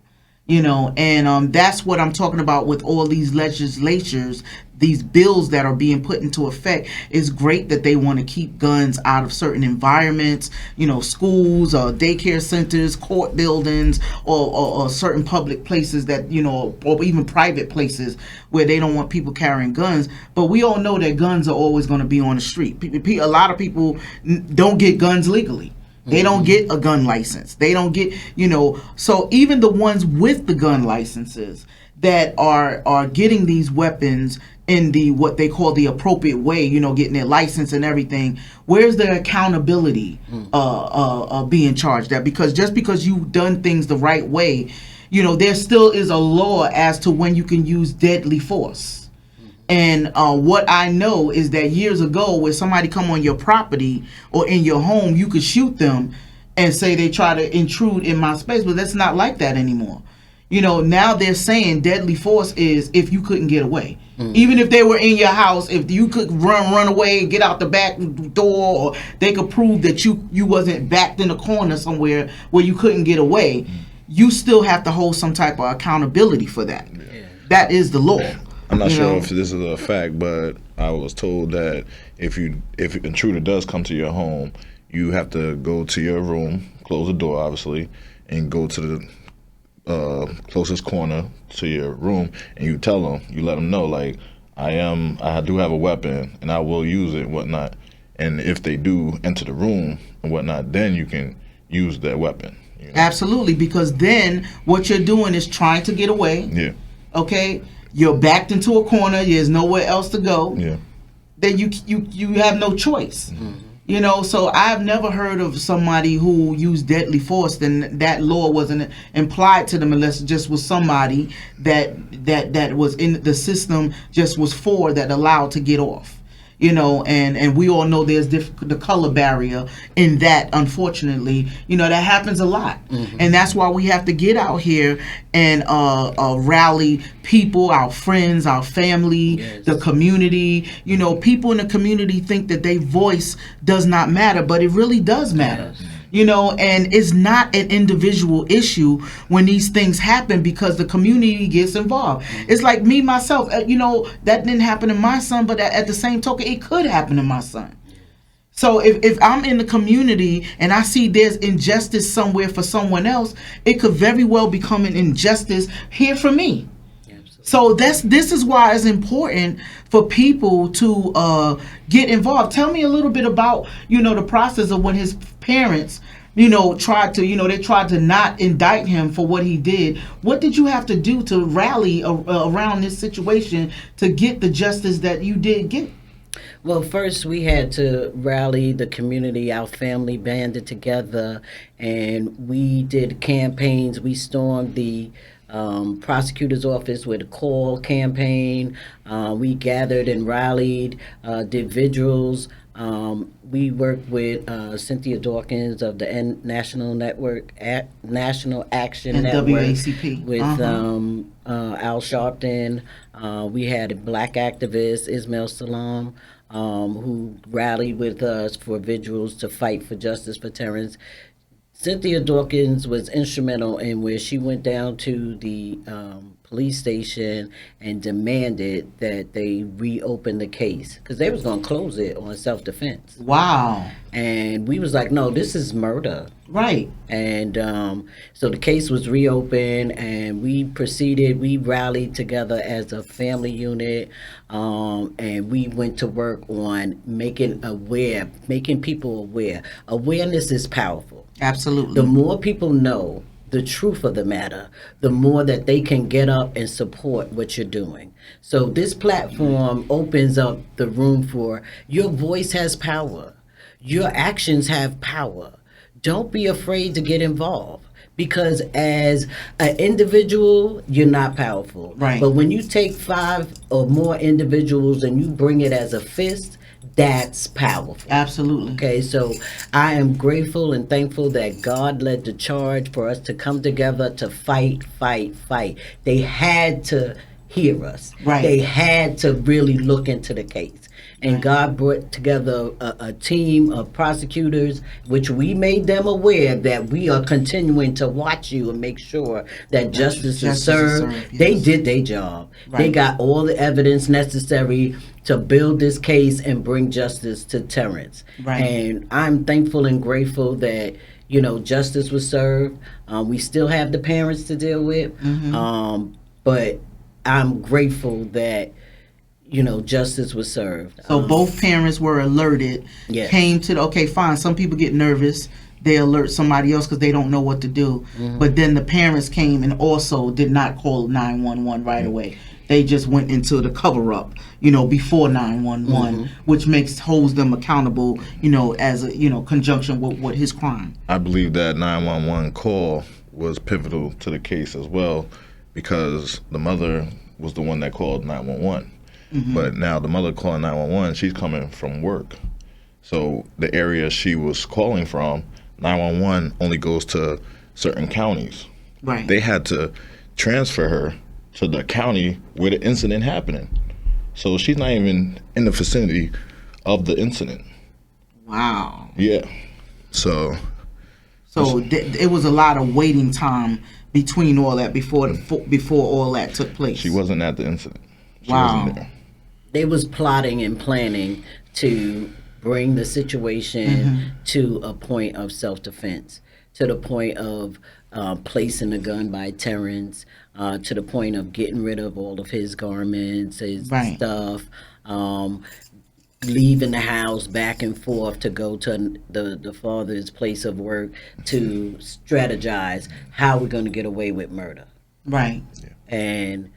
[SPEAKER 1] You know, and that's what I'm talking about with all these legislatures, these bills that are being put into effect. It's great that they want to keep guns out of certain environments, you know, schools or daycare centers, court buildings, or certain public places that, you know, or even private places where they don't want people carrying guns. But we all know that guns are always going to be on the street. A lot of people don't get guns legally. They don't get a gun license. They don't get, you know, so even the ones with the gun licenses that are getting these weapons in the what they call the appropriate way, you know, getting their license and everything, where's the accountability being charged at? Because just because you've done things the right way, you know, there still is a law as to when you can use deadly force. And what I know is that years ago, when somebody come on your property or in your home, you could shoot them and say they try to intrude in my space, but that's not like that anymore. You know, now they're saying deadly force is if you couldn't get away. Even if they were in your house, if you could run away and get out the back door, or they could prove that you wasn't backed in a corner somewhere where you couldn't get away, you still have to hold some type of accountability for that. That is the law.
[SPEAKER 4] I'm not sure if this is a fact, but I was told that if an intruder does come to your home, you have to go to your room, close the door, obviously, and go to the closest corner to your room, and you tell them, you let them know, like, I do have a weapon, and I will use it, and whatnot. And if they do enter the room and whatnot, then you can use that weapon. You know?
[SPEAKER 1] Absolutely, because then what you're doing is trying to get away.
[SPEAKER 4] Yeah.
[SPEAKER 1] Okay. You're backed into a corner. There's nowhere else to go. Yeah. Then you have no choice. You know, so I've never heard of somebody who used deadly force, then that law wasn't implied to them unless it just was somebody that was in the system, just was for that allowed to get off. You know, and we all know there's the color barrier in that, unfortunately. You know, that happens a lot. And that's why we have to get out here and rally people, our friends, our family, the community. You know, people in the community think that their voice does not matter, but it really does matter. And it's not an individual issue when these things happen because the community gets involved. It's like me, myself, that didn't happen to my son, but at the same token, it could happen to my son. So if I'm in the community and I see there's injustice somewhere for someone else, it could very well become an injustice here for me. So this is why it's important for people to get involved. Tell me a little bit about the process of when his parents tried to not indict him for what he did. What did you have to do to rally around this situation to get the justice that you did get?
[SPEAKER 3] Well, first we had to rally the community. Our family banded together, and we did campaigns. We stormed the prosecutor's office with a call campaign. We gathered and rallied, did vigils. We worked with Cynthia Dawkins of the National Action
[SPEAKER 1] and
[SPEAKER 3] Network,
[SPEAKER 1] YWCA.
[SPEAKER 3] with Al Sharpton. We had a black activist, Ismail Salam, who rallied with us for vigils to fight for justice for Terrence. Cynthia Dawkins was instrumental in where she went down to the police station and demanded that they reopen the case because they was going to close it on self-defense.
[SPEAKER 1] Wow.
[SPEAKER 3] And we was like, no, this is murder.
[SPEAKER 1] Right.
[SPEAKER 3] And so the case was reopened, and we rallied together as a family unit, and we went to work on making people aware. Awareness is powerful.
[SPEAKER 1] Absolutely.
[SPEAKER 3] The more people know the truth of the matter, the more that they can get up and support what you're doing. So this platform opens up the room for your voice has power. Your actions have power. Don't be afraid to get involved, because as an individual, you're not powerful.
[SPEAKER 1] Right.
[SPEAKER 3] But when you take 5 or more individuals and you bring it as a fist, that's powerful.
[SPEAKER 1] Absolutely.
[SPEAKER 3] Okay, so I am grateful and thankful that God led the charge for us to come together to fight. They had to hear us.
[SPEAKER 1] Right.
[SPEAKER 3] They had to really look into the case. And God brought together a team of prosecutors, which we made them aware that we are continuing to watch you and make sure that justice is served.
[SPEAKER 1] Yes.
[SPEAKER 3] They did their job.
[SPEAKER 1] Right.
[SPEAKER 3] They got all the evidence necessary to build this case and bring justice to Terrence.
[SPEAKER 1] Right.
[SPEAKER 3] And I'm thankful and grateful that justice was served. We still have the parents to deal with, but I'm grateful that justice was served.
[SPEAKER 1] So both parents were alerted.
[SPEAKER 3] Yes.
[SPEAKER 1] Came to okay, fine. Some people get nervous. They alert somebody else because they don't know what to do. But then the parents came and also did not call 911 right away. They just went into the cover up, before 911, which holds them accountable, as a conjunction with his crime.
[SPEAKER 4] I believe that 911 call was pivotal to the case as well, because the mother was the one that called 911. But now the mother calling 911, she's coming from work. So the area she was calling from, 911 only goes to certain counties.
[SPEAKER 1] Right.
[SPEAKER 4] They had to transfer her to the county where the incident happening. So she's not even in the vicinity of the incident.
[SPEAKER 1] Wow.
[SPEAKER 4] Yeah. So
[SPEAKER 1] it was a lot of waiting time between all that before all that took place.
[SPEAKER 4] she wasn't at the incident. She
[SPEAKER 1] Wow.
[SPEAKER 4] wasn't there.
[SPEAKER 3] They was plotting and planning to bring the situation to a point of self-defense, to the point of placing a gun by Terrence, to the point of getting rid of all of his garments, his stuff, leaving the house back and forth to go to the father's place of work to strategize how we're going to get away with murder.
[SPEAKER 1] Right.
[SPEAKER 3] And,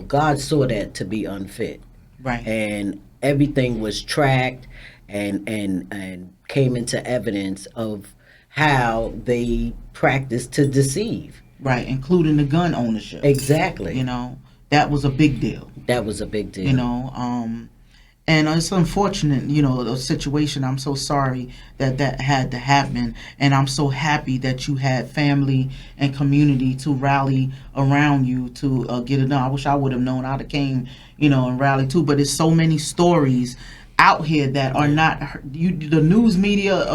[SPEAKER 3] God saw that to be unfit.
[SPEAKER 1] Right.
[SPEAKER 3] And everything was tracked and came into evidence of how they practiced to deceive.
[SPEAKER 1] Right, including the gun ownership.
[SPEAKER 3] Exactly.
[SPEAKER 1] That was a big deal.
[SPEAKER 3] That was a big deal.
[SPEAKER 1] And it's unfortunate, the situation. I'm so sorry that had to happen. And I'm so happy that you had family and community to rally around you to get it done. I wish I would have known. I'd have came, and rallied too. But it's so many stories out here that are not the news media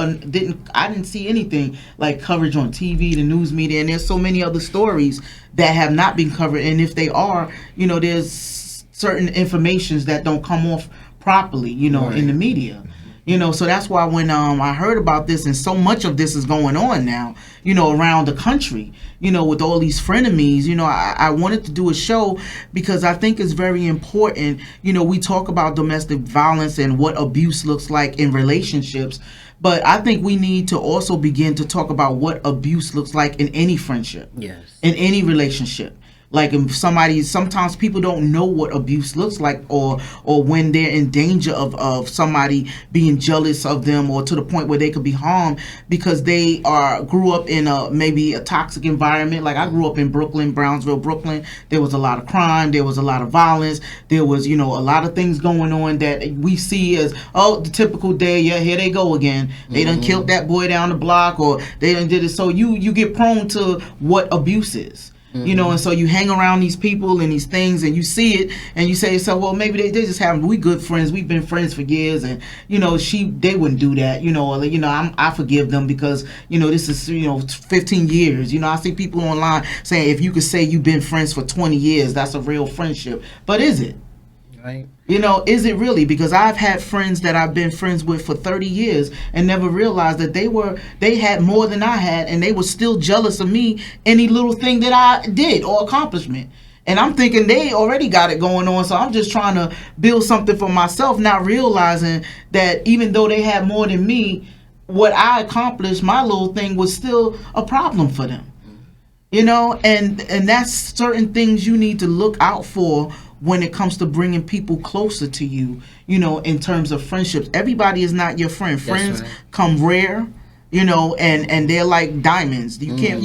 [SPEAKER 1] I didn't see anything like coverage on TV, the news media, and there's so many other stories that have not been covered, and if they are, there's certain informations that don't come off properly, in the media. So that's why when I heard about this, and so much of this is going on now, around the country, with all these frenemies, I wanted to do a show because I think it's very important. We talk about domestic violence and what abuse looks like in relationships, but I think we need to also begin to talk about what abuse looks like in any friendship, in any relationship. Like if sometimes people don't know what abuse looks like, or when they're in danger of somebody being jealous of them, or to the point where they could be harmed because they grew up in maybe a toxic environment. Like I grew up in Brooklyn, Brownsville, Brooklyn. There was a lot of crime. There was a lot of violence. There was, a lot of things going on that we see as, the typical day. Yeah, here they go again. They done killed that boy down the block, or they done did it. So you get prone to what abuse is. And so you hang around these people and these things, and you see it, and you say, so well, maybe they just have, we good friends, we've been friends for years, and they wouldn't do that, I forgive them because this is 15 years. I see people online saying if you could say you've been friends for 20 years, that's a real friendship. But is it?
[SPEAKER 3] Right.
[SPEAKER 1] Is it really? Because I've had friends that I've been friends with for 30 years and never realized that they had more than I had, and they were still jealous of me, any little thing that I did or accomplishment. And I'm thinking they already got it going on, so I'm just trying to build something for myself, not realizing that even though they had more than me, what I accomplished, my little thing, was still a problem for them. And that's certain things you need to look out for when it comes to bringing people closer to you, in terms of friendships. Everybody is not your friend. Friends come rare, and they're like diamonds. You can't,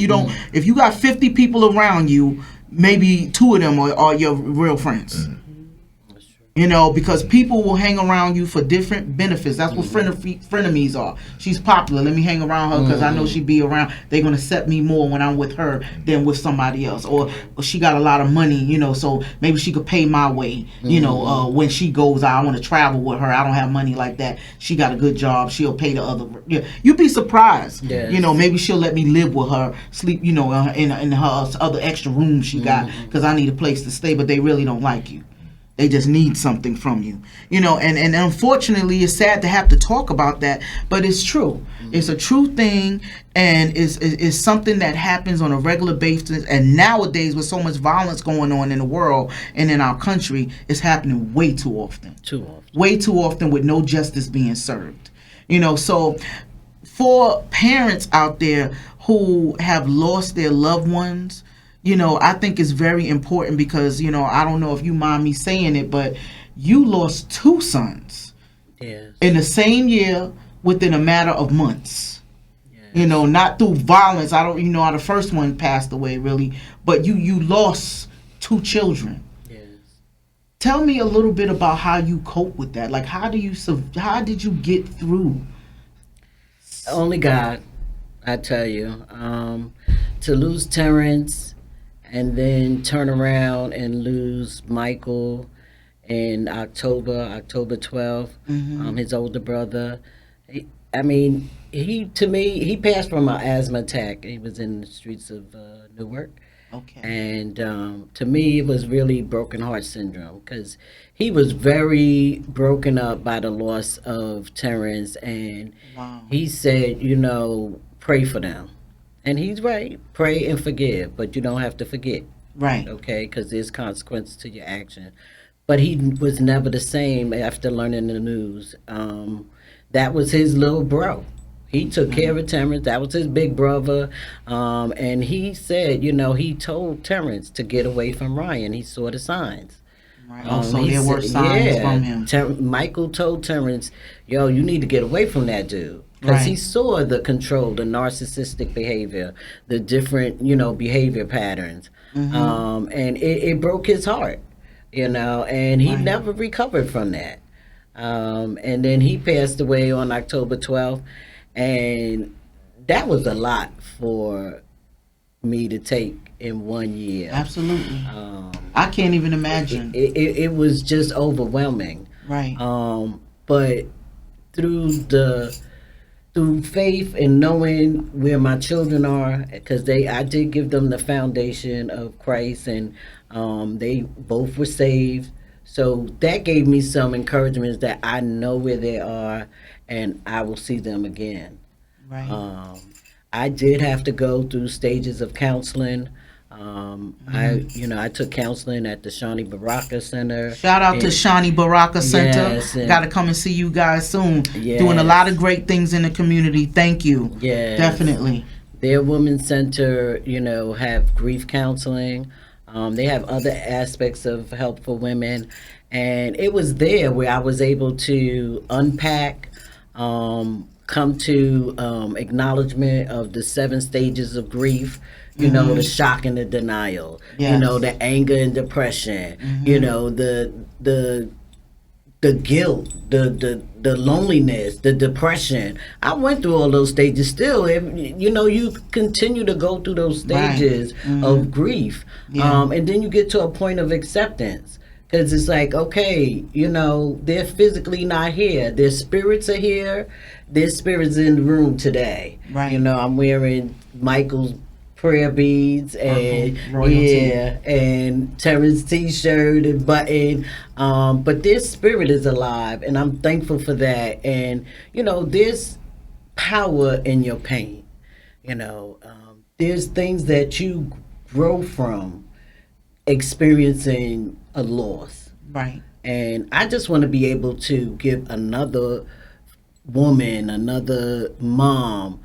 [SPEAKER 1] if you got 50 people around you, maybe 2 of them are your real friends. Because people will hang around you for different benefits. That's what frenemies are. She's popular. Let me hang around her because I know she be around. They're going to accept me more when I'm with her than with somebody else. Or she got a lot of money, so maybe she could pay my way. When she goes out, I want to travel with her. I don't have money like that. She got a good job. She'll pay the other. Yeah, you'd be surprised. Yes. Maybe she'll let me live with her, sleep, in her other extra room she got because I need a place to stay. But they really don't like you. They just need something from you, and unfortunately it's sad to have to talk about that, but it's true. It's a true thing, and it's something that happens on a regular basis, and nowadays with so much violence going on in the world and in our country, it's happening way too often. Way too often with no justice being served. So for parents out there who have lost their loved ones, I think it's very important because, I don't know if you mind me saying it, but you lost 2 sons in the same year within a matter of months. Yes. Not through violence. I don't, how the first one passed away really, but you lost 2 children. Yes. Tell me a little bit about how you cope with that. Like, how did you get through?
[SPEAKER 3] Only God, I tell you. To lose Terrence, and then turn around and lose Michael in October 12th, his older brother. He passed from an asthma attack. He was in the streets of Newark. Okay. And to me, it was really broken heart syndrome because he was very broken up by the loss of Terrence. And he said, pray for them. And he's right. Pray and forgive, but you don't have to forget. Right. Okay, because there's consequences to your action. But he was never the same after learning the news. That was his little bro. He took care of Terrence. That was his big brother. And he said, he told Terrence to get away from Ryan. He saw the signs. Right. So there were signs from him. Michael told Terrence, you need to get away from that dude. Because he saw the control, the narcissistic behavior, the different, behavior patterns. And it broke his heart, and he never recovered from that. And then he passed away on October 12th. And that was a lot for me to take in 1 year.
[SPEAKER 1] Absolutely. I can't even imagine.
[SPEAKER 3] It was just overwhelming.
[SPEAKER 1] Right.
[SPEAKER 3] but through faith and knowing where my children are, because I did give them the foundation of Christ, and they both were saved. So that gave me some encouragement that I know where they are, and I will see them again.
[SPEAKER 1] Right.
[SPEAKER 3] I did have to go through stages of counseling. I took counseling at the Shani Baraka Center.
[SPEAKER 1] Shout out to Shani Baraka Center.
[SPEAKER 3] Yes,
[SPEAKER 1] Got to come and see you guys soon.
[SPEAKER 3] Yes.
[SPEAKER 1] Doing a lot of great things in the community. Thank you.
[SPEAKER 3] Yes.
[SPEAKER 1] Definitely.
[SPEAKER 3] Their Women's Center, have grief counseling. They have other aspects of help for women. And it was there where I was able to unpack, come to acknowledgement of the 7 stages of grief. The shock and the denial,
[SPEAKER 1] Yes.
[SPEAKER 3] The anger and depression, the guilt, the loneliness, the depression. I went through all those stages still. You continue to go through those stages of grief.
[SPEAKER 1] Yeah.
[SPEAKER 3] And then you get to a point of acceptance. Because it's like, okay, they're physically not here. Their spirits are here. Their spirits in the room today.
[SPEAKER 1] Right.
[SPEAKER 3] I'm wearing Michael's prayer beads and
[SPEAKER 1] Royalty.
[SPEAKER 3] and Terrence t-shirt and button, but their spirit is alive, and I'm thankful for that. And there's power in your pain. There's things that you grow from experiencing a loss,
[SPEAKER 1] Right.
[SPEAKER 3] and I just want to be able to give another woman, another mom,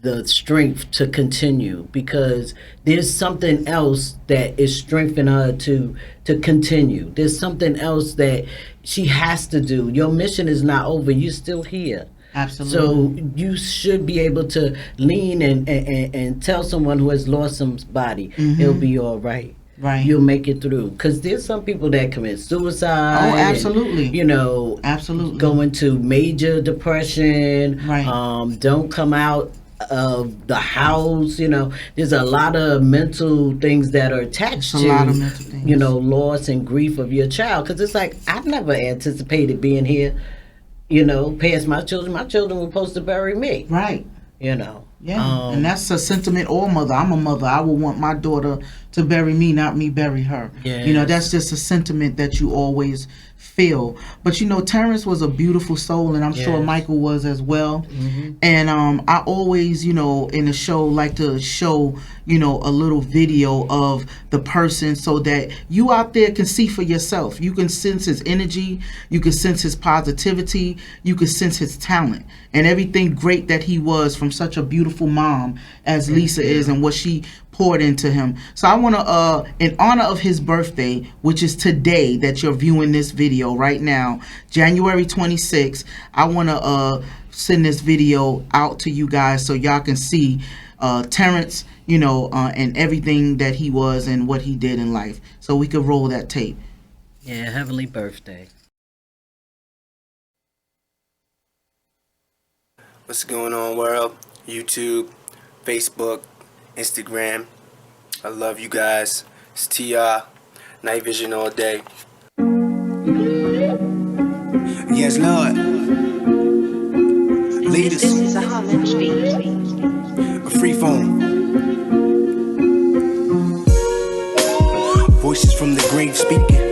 [SPEAKER 3] the strength to continue, because there's something else that is strengthening her to continue. There's something else that she has to do. Your mission is not over. You're still here.
[SPEAKER 1] Absolutely.
[SPEAKER 3] So you should be able to lean and tell someone who has lost somebody, it'll be all right.
[SPEAKER 1] Right.
[SPEAKER 3] You'll make it through. Because there's some people that commit suicide.
[SPEAKER 1] Oh, absolutely.
[SPEAKER 3] And,
[SPEAKER 1] Absolutely.
[SPEAKER 3] go into major depression.
[SPEAKER 1] Right.
[SPEAKER 3] Don't come out of the house. There's a lot of mental things that are attached
[SPEAKER 1] It's a
[SPEAKER 3] to
[SPEAKER 1] lot of mental things.
[SPEAKER 3] loss and grief of your child. Because it's like, I've never anticipated being here, past my children. My children were supposed to bury me.
[SPEAKER 1] Right. Yeah, and that's a sentiment all mother. I'm a mother. I would want my daughter to bury me, not me bury her.
[SPEAKER 3] Yes.
[SPEAKER 1] That's just a sentiment that you always feel. But Terrence was a beautiful soul, and I'm sure
[SPEAKER 3] Yes.
[SPEAKER 1] Michael was as well. And I always, in the show, like to show, a little video of the person so that you out there can see for yourself. You can sense his energy, you can sense his positivity, you can sense his talent, and everything great that he was from such a beautiful mom as Lisa is, and what she poured into him. So I want to, in honor of his birthday, which is today that you're viewing this video right now, January 26th, I want to send this video out to you guys so y'all can see Terrence, and everything that he was and what he did in life. So we could roll that tape.
[SPEAKER 3] Yeah, heavenly birthday.
[SPEAKER 5] What's going on, world? YouTube, Facebook, Instagram. I love you guys. It's TR, Night Vision all day. Yes, Lord. Lead us.
[SPEAKER 6] This is a homage beat.
[SPEAKER 5] A free phone. Voices from the grave speaking.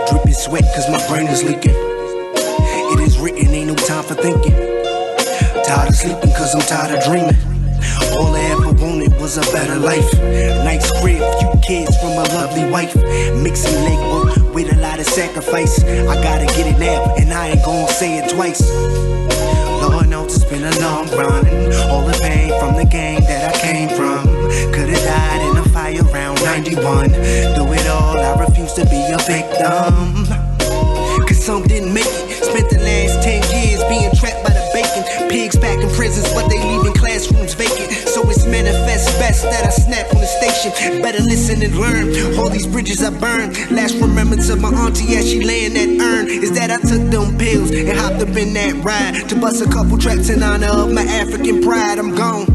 [SPEAKER 5] Dripping sweat cause my brain is leaking. It is written, ain't no time for thinking. Tired of sleeping cause I'm tired of dreaming. All I ever wanted was a better life. Nice crib, few kids from a lovely wife. Mixing leg work with a lot of sacrifice. I gotta get it now, and I ain't gonna say it twice. Lord knows it's been a long run. All the pain from the game that I came from. Could've died in a fire around 91. Through it all, I refuse to be a victim. Cause some didn't make it. Spent the last 10 years being trapped by the bacon. Pigs back in prisons, but they leaving classrooms vacant. So it's manifest best that I snap on the station. Better listen and learn. All these bridges I burned. Last remembrance of my auntie as she lay in that urn is that I took them pills and hopped up in that ride to bust a couple tracks in honor of my African pride. I'm gone.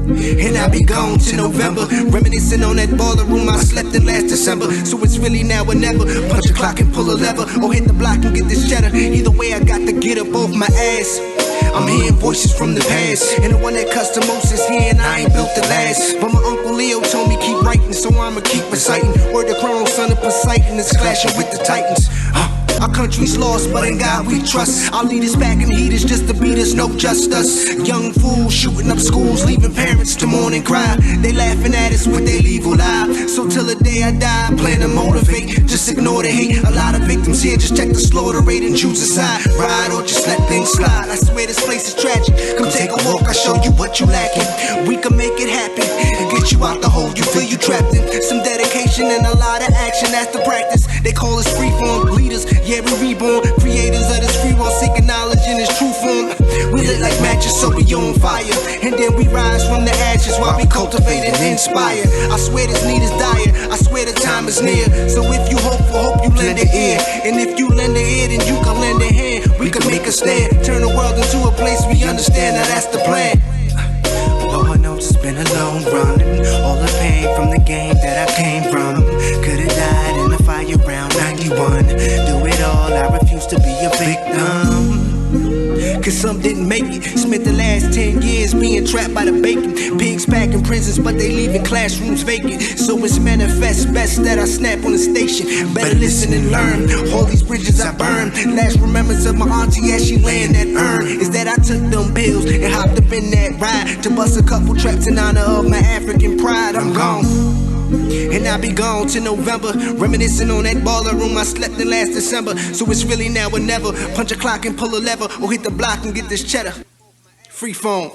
[SPEAKER 5] And I be gone till November, reminiscing on that baller room I slept in last December. So it's really now or never. Punch a clock and pull a lever, or hit the block and get this cheddar. Either way, I got to get up off my ass. I'm hearing voices from the past, and the one that cussed the most is here, and I ain't built to last. But my Uncle Leo told me keep writing, so I'ma keep reciting. Word the Chrono, son of Poseidon is clashing with the Titans. Our country's lost, but in God we trust. Our leaders packing heaters just to beat us, no just us. Young fools shooting up schools, leaving parents to mourn and cry. They laughing at us with their evil eye. So till the day I die, I plan to motivate. Just ignore the hate. A lot of victims here, just check the slaughter rate and choose a side. Ride or just let things slide. I swear this place is tragic. Come take a walk, I show you what you lacking. We can make it happen and get you out the hole you feel you trapped in. Some dedication and a lot of action, that's the practice. They call us freeform leaders. Yeah, we reborn, creators of this free world, seeking knowledge in its true form. We lit like matches, so we on fire, and then we rise from the ashes while we cultivate and inspire. I swear this need is dire, I swear the time is near. So if you hope you lend an ear, and if you lend an ear, then you can lend a hand. We can make a stand, turn the world into a place we understand. Now that's the plan. Lord knows it's been a long run, all the pain from the game that I came from. Could've died in the fire around 91. Do it all, I refuse to be a victim. Cause some didn't make it. Spent the last 10 years being trapped by the bacon. Pigs packing prisons, but they leaving classrooms vacant. So it's manifest best that I snap on the station. Better listen and learn. All these bridges I burned. Last remembrance of my auntie as she laying that urn is that I took them pills and hopped up in that ride to bust a couple traps in honor of my African pride. I'm gone, and I'll be gone till November, reminiscing on that baller room I slept in last December. So it's really now or never. Punch a clock and pull a lever, or hit the block and get this cheddar. Free phone.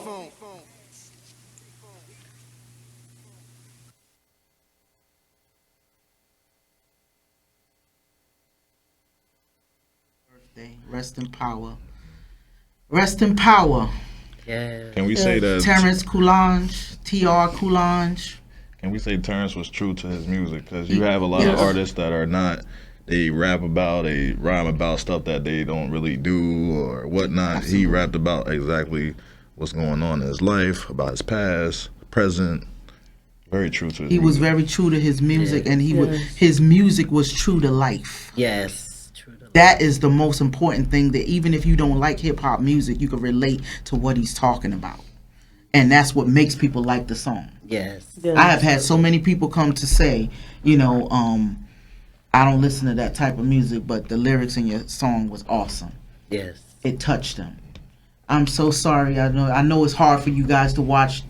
[SPEAKER 1] Rest in power. Rest in power.
[SPEAKER 3] Yeah.
[SPEAKER 4] Can we say that
[SPEAKER 1] Terrence Coulanges, TR Coulanges.
[SPEAKER 4] Can we say Terrence was true to his music? Because you have a lot of artists that are not. They rap about, they rhyme about stuff that they don't really do or whatnot. Absolutely. He rapped about exactly what's going on in his life, about his past, present. Very true to his music.
[SPEAKER 1] He was very true to his music, and his music was true to life.
[SPEAKER 3] Yes. True to life.
[SPEAKER 1] That is the most important thing, that even if you don't like hip-hop music, you can relate to what he's talking about. And that's what makes people like the song.
[SPEAKER 3] Yes.
[SPEAKER 1] I have had so many people come to say, I don't listen to that type of music, but the lyrics in your song was awesome.
[SPEAKER 3] Yes.
[SPEAKER 1] It touched them. I'm so sorry. I know it's hard for you guys to watch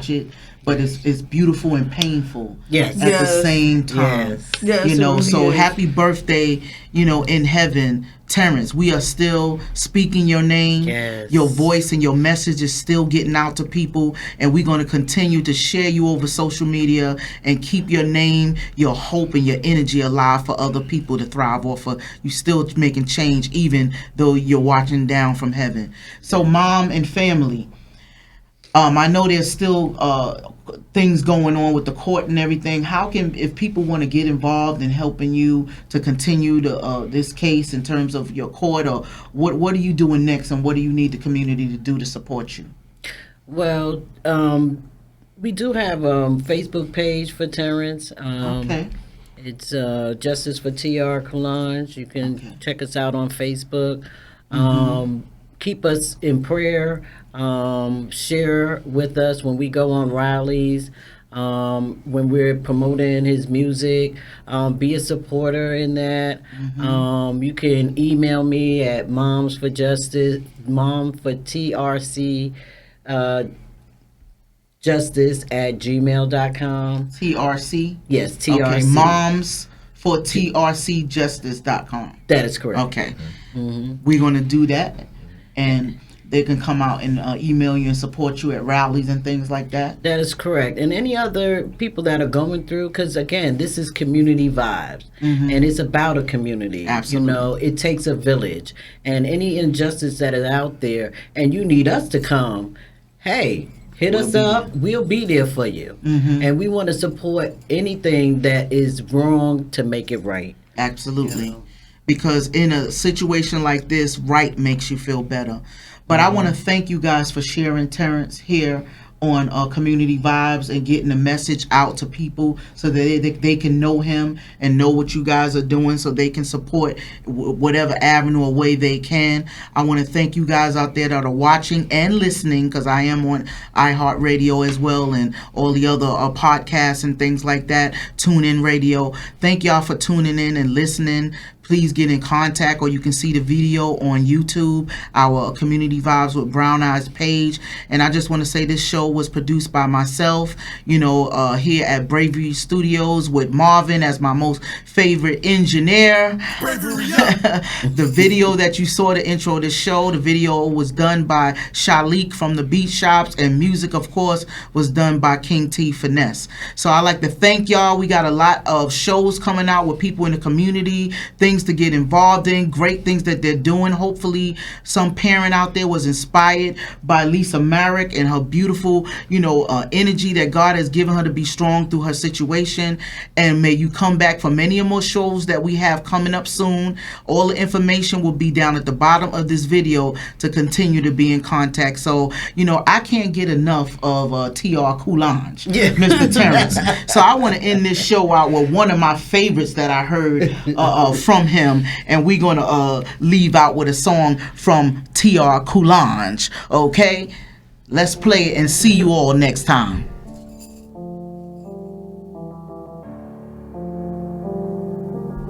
[SPEAKER 1] it, but it's beautiful and painful at the same time.
[SPEAKER 2] Yes.
[SPEAKER 1] So happy birthday, in heaven, Terrence. We are still speaking your name.
[SPEAKER 3] Yes.
[SPEAKER 1] Your voice and your message is still getting out to people, and we're going to continue to share you over social media and keep your name, your hope, and your energy alive for other people to thrive off of. You still making change even though you're watching down from heaven. So mom and family, I know there's still things going on with the court and everything. If people want to get involved in helping you to continue this case in terms of your court, or what are you doing next, and what do you need the community to do to support you?
[SPEAKER 3] Well, we do have a Facebook page for Terrence.
[SPEAKER 1] Okay.
[SPEAKER 3] It's Justice for TR Coulanges. You can check us out on Facebook. Keep us in prayer. Share with us when we go on rallies, when we're promoting his music. Be a supporter in that. You can email me at momsfortrc justice@gmail.com.
[SPEAKER 1] TRC?
[SPEAKER 3] Yes, TRC.
[SPEAKER 1] Okay, moms for trcjustice.com.
[SPEAKER 3] That is correct.
[SPEAKER 1] Okay. We're going to do that, and they can come out and email you and support you at rallies and things like that.
[SPEAKER 3] That is correct. And any other people that are going through, because again, this is community vibes, and it's about a community.
[SPEAKER 1] Absolutely.
[SPEAKER 3] It takes a village, and any injustice that is out there, and you need us to come, hey, hit us up. We'll be there for you. And we want to support anything that is wrong to make it right.
[SPEAKER 1] Absolutely. Because in a situation like this, right makes you feel better. But I want to thank you guys for sharing Terrence here on Community Vibes and getting the message out to people so that they can know him and know what you guys are doing so they can support whatever avenue or way they can. I want to thank you guys out there that are watching and listening, because I am on iHeartRadio as well and all the other podcasts and things like that, TuneIn Radio. Thank y'all for tuning in and listening. Please get in contact, or you can see the video on YouTube, our Community Vibes with Brown Eyes page. And I just want to say this show was produced by myself, here at Bravery Studios with Marvin as my most favorite engineer. The video that you saw, the intro of the show, the video was done by Shalik from the Beat Shops, and music, of course, was done by King T Finesse. So I like to thank y'all. We got a lot of shows coming out with people in the community, things to get involved in, great things that they're doing. Hopefully some parent out there was inspired by Lisa Merrick and her beautiful energy that God has given her to be strong through her situation. And may you come back for many more shows that we have coming up soon. All the information will be down at the bottom of this video to continue to be in contact. So I can't get enough of TR Coulanges, Mr. Terrence. So I want to end this show out with one of my favorites that I heard from him, and we're gonna leave out with a song from TR Coulanges. Okay, let's play it and see you all next time.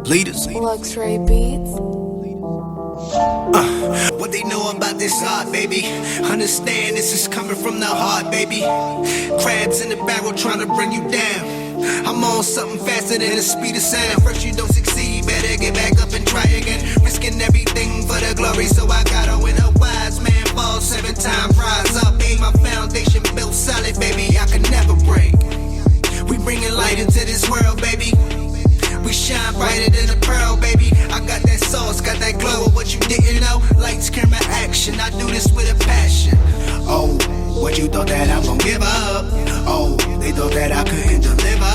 [SPEAKER 5] Leaders.
[SPEAKER 6] Luxury Beats.
[SPEAKER 5] What they know about this art, baby? Understand this is coming from the heart, baby. Crabs in the barrel trying to bring you down. I'm on something faster than the speed of sound. First you don't succeed, better get back up and try again. Risking everything for the glory, so I gotta win. A wise man falls 7 times, rise up. Ain't my foundation built solid, baby, I can never break. We bringing light into this world, baby. We shine brighter than a pearl, baby. I got that sauce, got that glow. What you didn't know? Lights, camera, action. I do this with a passion. Oh, what you thought that I'm gonna give up? Oh, they thought that I couldn't deliver.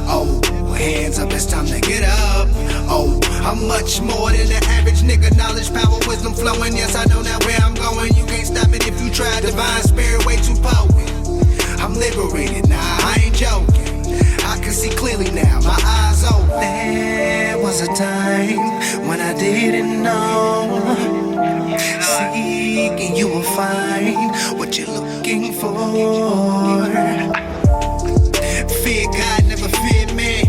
[SPEAKER 5] Oh, hands up, it's time to get up. Oh, I'm much more than the average nigga. Knowledge, power, wisdom flowing. Yes, I know now where I'm going. You can't stop it if you try. Divine spirit, way too potent. I'm liberated now, I ain't joking. I can see clearly now, my eyes open. There was a time when I didn't know. Seek and you will find what you're looking for. Fear God, never fear man.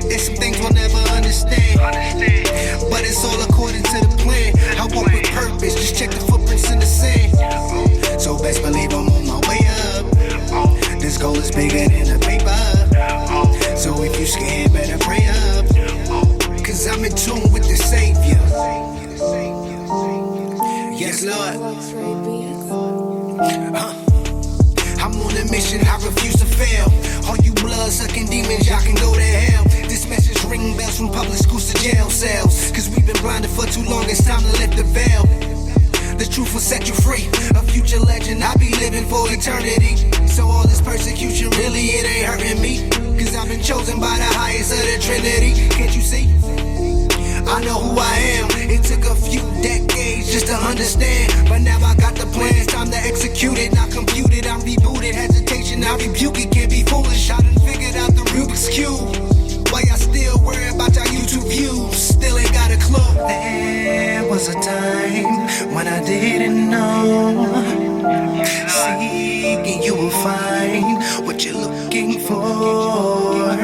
[SPEAKER 5] There's some things we'll never understand, but it's all according to the plan. I walk with purpose, just check the footprints in the sand. So best believe I'm on my way up. This goal is bigger than the paper. So if you scared, better pray up. Cause I'm in tune with the Savior. Yes, Lord.
[SPEAKER 6] Luxury Beats.
[SPEAKER 5] I'm on a mission, I refuse to fail. All you blood-sucking demons, y'all can go to hell. This message ring bells from public schools to jail cells. Cause we've been blinded for too long, it's time to lift the veil. The truth will set you free. A future legend, I'll be living for eternity. So all this persecution, really, it ain't hurting me. Cause I've been chosen by the highest of the Trinity. Can't you see? I know who I am. It took a few decades just to understand, but now I got the plans, time to execute it. Not compute it, I'm rebooted. Hesitation, I rebuke it. Can't be foolish, I done figured out the Rubik's Cube. Why y'all still worry about y'all YouTube views? Still ain't got a clue. There was a time when I didn't know. Seek and you will find what you're looking for.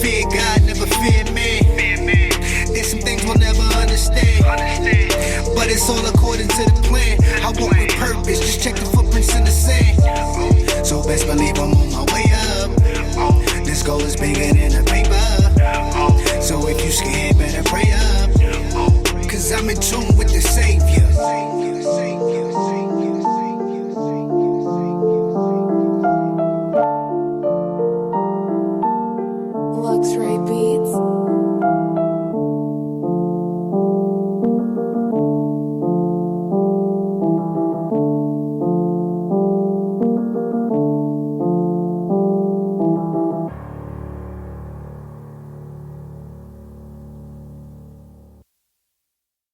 [SPEAKER 5] Fear God, never fear man. There's some things we'll never understand, but it's all according to the plan. I walk with purpose, just check the footprints in the sand. So best believe I'm on my way up. This goal is bigger than a paper. So if you scared, better pray up. Cause I'm in tune with the Savior.